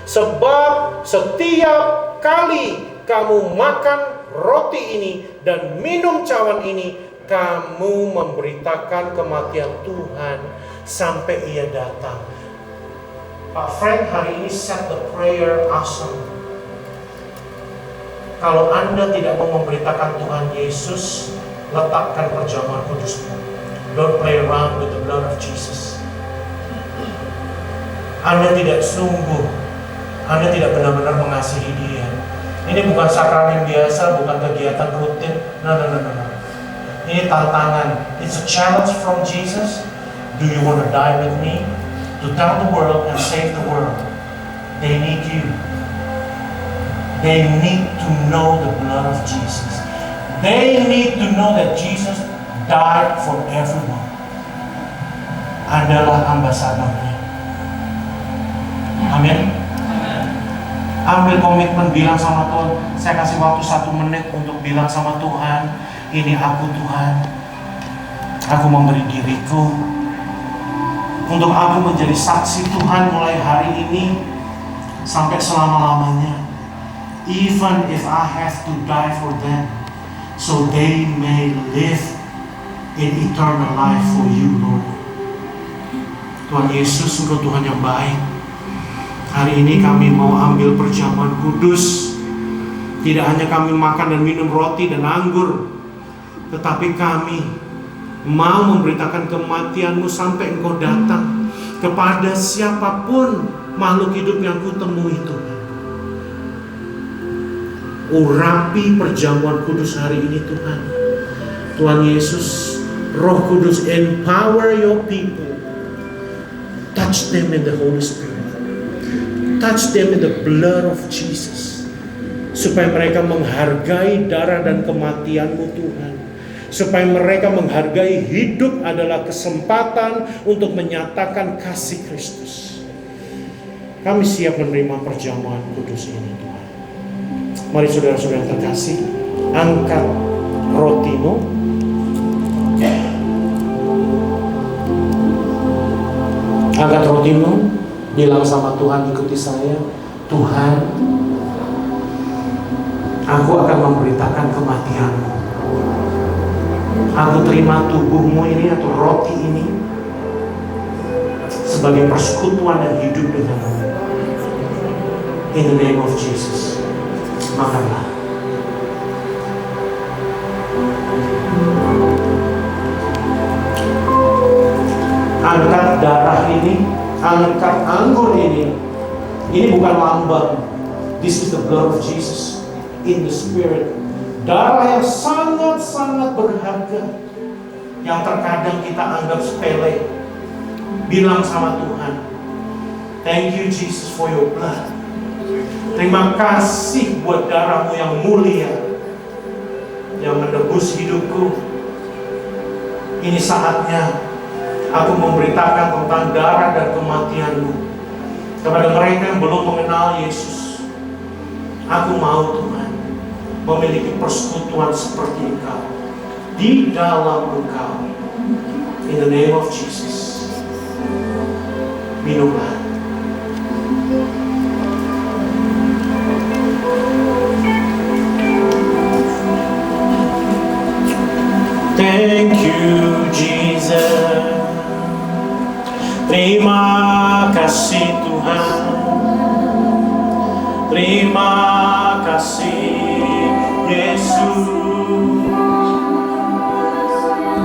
Sebab setiap kali kamu makan roti ini dan minum cawan ini, kamu memberitakan kematian Tuhan sampai ia datang. Pak Frank hari ini set the prayer awesome. Kalau Anda tidak mau memberitakan Tuhan Yesus, letakkan perjamuan kudusmu. Don't play around with the blood of Jesus. Anda tidak sungguh, Anda tidak benar-benar mengasihi Dia. Ini bukan sakramen biasa, bukan kegiatan rutin. No. Ini tantangan. It's a challenge from Jesus. Do you want to die with me? To tell the world and save the world. They need you. They need to know the blood of Jesus. They need to know that Jesus died for everyone. Adalah ambasadornya. Amin. Ambil komitmen, bilang sama Tuhan. Saya kasih waktu 1 menit untuk bilang sama Tuhan, ini aku Tuhan. Aku memberi diriku untuk aku menjadi saksi Tuhan mulai hari ini sampai selama-lamanya. Even if I have to die for them, so they may live in eternal life for you, Lord. Tuhan Yesus, Engkau Tuhan yang baik. Hari ini kami mau ambil perjamuan kudus. Tidak hanya kami makan dan minum roti dan anggur, tetapi kami mau memberitakan kematian-Mu sampai Engkau datang kepada siapapun makhluk hidup yang kutemui, Tuhan. Urapi perjamuan kudus hari ini, Tuhan. Tuhan Yesus, Roh Kudus, empower your people. Touch them in the Holy Spirit. Touch them in the blood of Jesus. Supaya mereka menghargai darah dan kematian-Mu, Tuhan. Supaya mereka menghargai hidup adalah kesempatan untuk menyatakan kasih Kristus. Kami siap menerima perjamuan kudus ini, Tuhan. Mari saudara-saudara yang terkasih, angkat rotimu. Angkat rotimu. Bilang sama Tuhan, ikuti saya. Tuhan, aku akan memberitakan kematian-Mu. Aku terima tubuh-Mu ini atau roti ini sebagai persekutuan dan hidup dengan-Mu. In the name of Jesus. Makanlah. Angkat darah ini, angkat anggur ini. Ini bukan lambang. This is the blood of Jesus in the Spirit. Darah yang sangat-sangat berharga, yang terkadang kita anggap sepele. Bilang sama Tuhan, thank you Jesus for your blood. Terima kasih buat darah-Mu yang mulia, yang menebus hidupku. Ini saatnya aku memberitakan tentang darah dan kematian-Mu kepada mereka yang belum mengenal Yesus. Aku mau Tuhan memiliki persekutuan seperti Engkau, di dalam Engkau. In the name of Jesus. Minumlah. Thank you Jesus. Terima kasih Tuhan. Tuhan. Terima kasih Yesus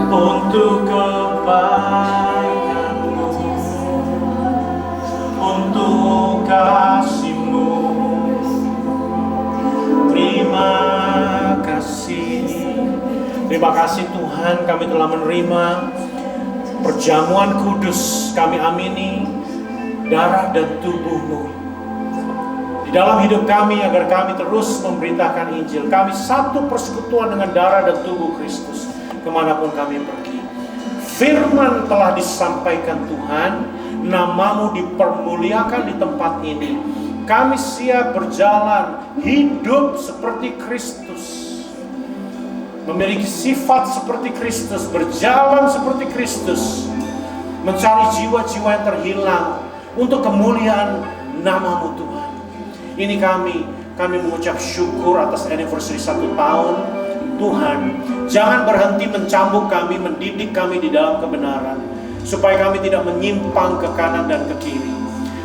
untuk kebaikan-Mu, untuk kasih-Mu. Terima kasih. Terima kasih Tuhan, kami telah menerima perjamuan kudus. Kami amini darah dan tubuh-Mu di dalam hidup kami, agar kami terus memberitakan Injil. Kami satu persekutuan dengan darah dan tubuh Kristus kemanapun kami pergi. Firman telah disampaikan Tuhan, nama-Mu dipermuliakan di tempat ini. Kami siap berjalan hidup seperti Kristus, memiliki sifat seperti Kristus, berjalan seperti Kristus, mencari jiwa-jiwa yang terhilang untuk kemuliaan nama-Mu Tuhan. Ini kami mengucap syukur atas anniversary 1 tahun. Tuhan, jangan berhenti mencambuk kami, mendidik kami di dalam kebenaran, supaya kami tidak menyimpang ke kanan dan ke kiri.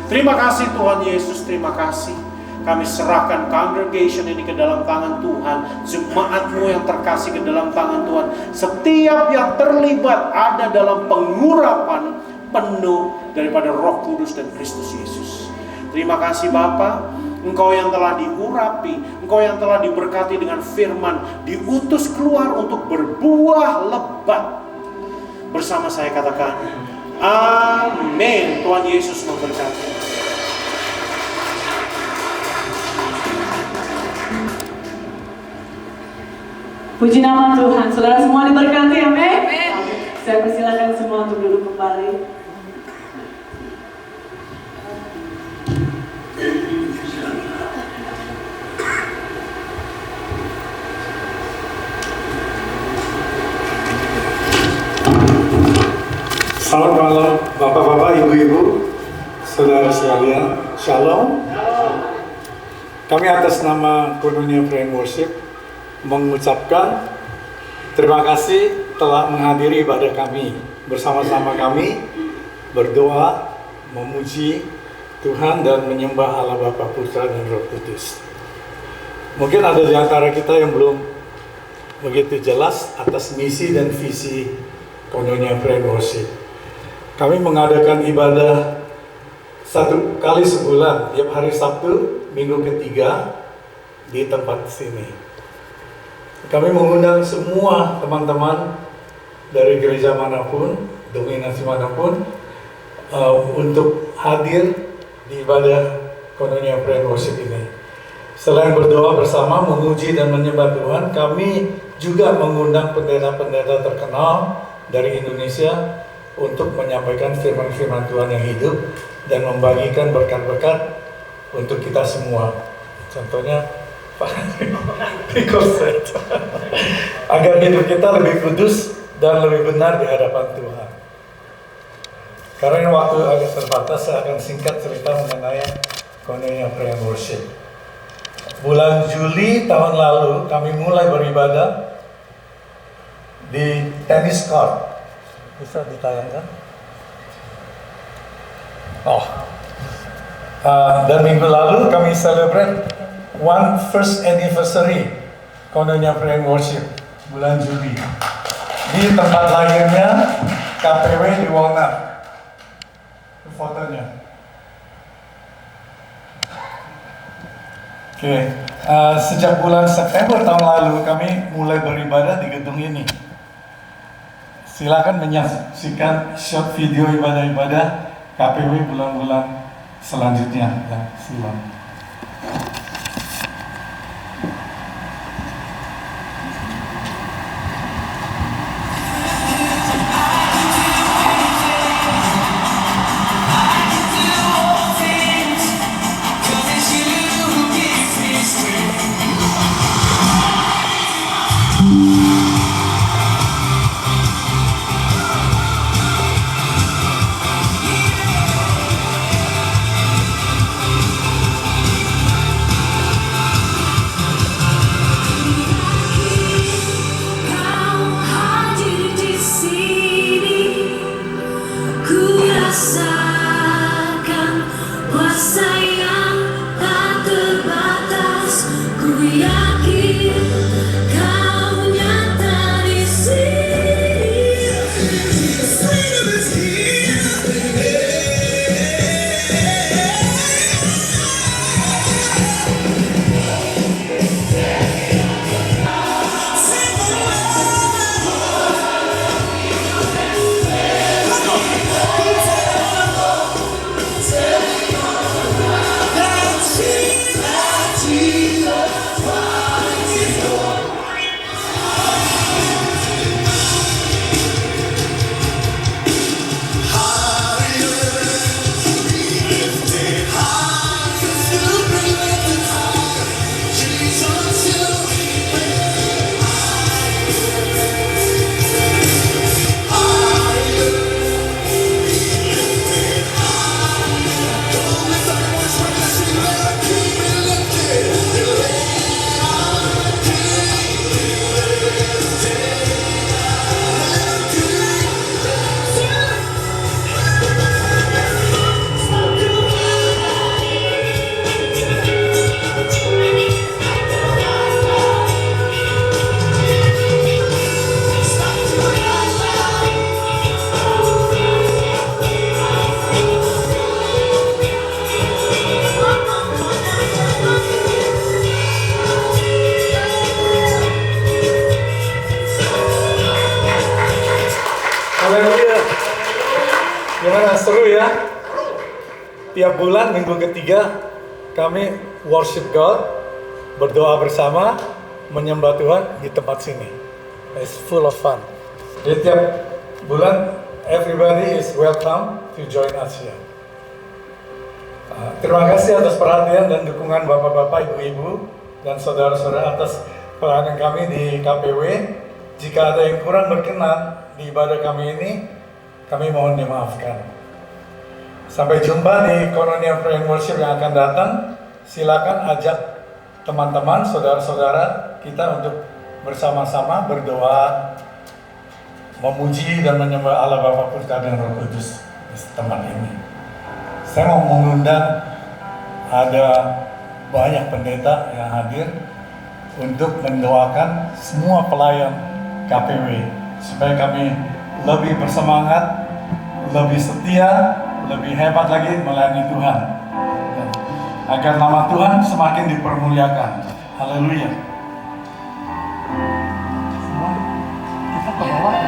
Terima kasih Tuhan Yesus, terima kasih. Kami serahkan congregation ini ke dalam tangan Tuhan, jemaat-Mu yang terkasih ke dalam tangan Tuhan. Setiap yang terlibat ada dalam pengurapan penuh daripada Roh Kudus dan Kristus Yesus. Terima kasih Bapa, Engkau yang telah diurapi, Engkau yang telah diberkati dengan firman, diutus keluar untuk berbuah lebat. Bersama saya katakan, amin. Tuhan Yesus memberkati. Puji nama Tuhan. Saudara semua diberkati, amin. Saya persilakan semua untuk duduk kembali. Selamat malam Bapak-bapak, Ibu-ibu, saudara sekalian, Shalom. Kami atas nama Koinonia Prayer Worship mengucapkan terima kasih telah menghadiri ibadah kami. Bersama-sama kami berdoa, memuji Tuhan dan menyembah Allah Bapa, Putra dan Roh Kudus. Mungkin ada di antara kita yang belum begitu jelas atas misi dan visi Koinonia Prayer Worship. Kami mengadakan ibadah 1 kali sebulan, tiap hari Sabtu, minggu ketiga di tempat sini. Kami mengundang semua teman-teman dari gereja manapun, dominasi manapun, untuk hadir di ibadah Koinonia Prayer Worship ini. Selain berdoa bersama, memuji dan menyembah Tuhan, kami juga mengundang pendeta-pendeta terkenal dari Indonesia untuk menyampaikan firman-firman Tuhan yang hidup dan membagikan berkat-berkat untuk kita semua. Contohnya Pak Rikoset, agar hidup kita lebih kudus dan lebih benar di hadapan Tuhan. Karena waktu agak terbatas, saya akan singkat cerita mengenai Koinonia Prayer Worship. Bulan Juli tahun lalu kami mulai beribadah di tenis court. Bisa ditayangkan? Dan minggu lalu kami celebrate first anniversary Koinonia Prayer Worship bulan Juli di tempat lahirnya KPW di Walnut. Itu fotonya. Sejak bulan September tahun lalu kami mulai beribadah di gedung ini. Silakan menyaksikan short video ibadah-ibadah KPW bulan-bulan selanjutnya yang silam. seru ya. Tiap bulan minggu ketiga kami worship God, berdoa bersama, menyembah Tuhan di tempat sini. It's full of fun. Jadi tiap bulan everybody is welcome to join us here. Terima kasih atas perhatian dan dukungan Bapak-bapak, Ibu-ibu, dan saudara-saudara atas pelayanan kami di KPW. Jika ada yang kurang berkenan di ibadah kami ini, kami mohon dimaafkan. Sampai jumpa di Koinonia Prayer Worship yang akan datang. Silakan ajak teman-teman, saudara-saudara kita untuk bersama-sama berdoa, memuji dan menyembah Allah Bapa, Putra dan Roh Kudus di tempat ini. Saya mau mengundang, ada banyak pendeta yang hadir untuk mendoakan semua pelayan KPW supaya kami lebih bersemangat, lebih setia, lebih hebat lagi melayani Tuhan, dan agar nama Tuhan semakin dipermuliakan. Haleluya.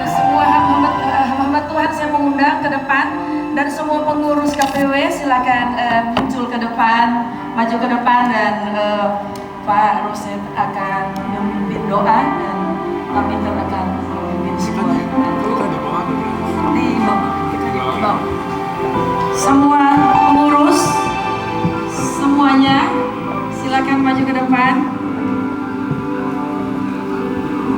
Semua hamba Tuhan saya mengundang ke depan, dan semua pengurus KPW silakan muncul ke depan, maju ke depan, dan Pak Roset akan memimpin doa dan Pak Peter akan memimpin semua. Di bawah. Semua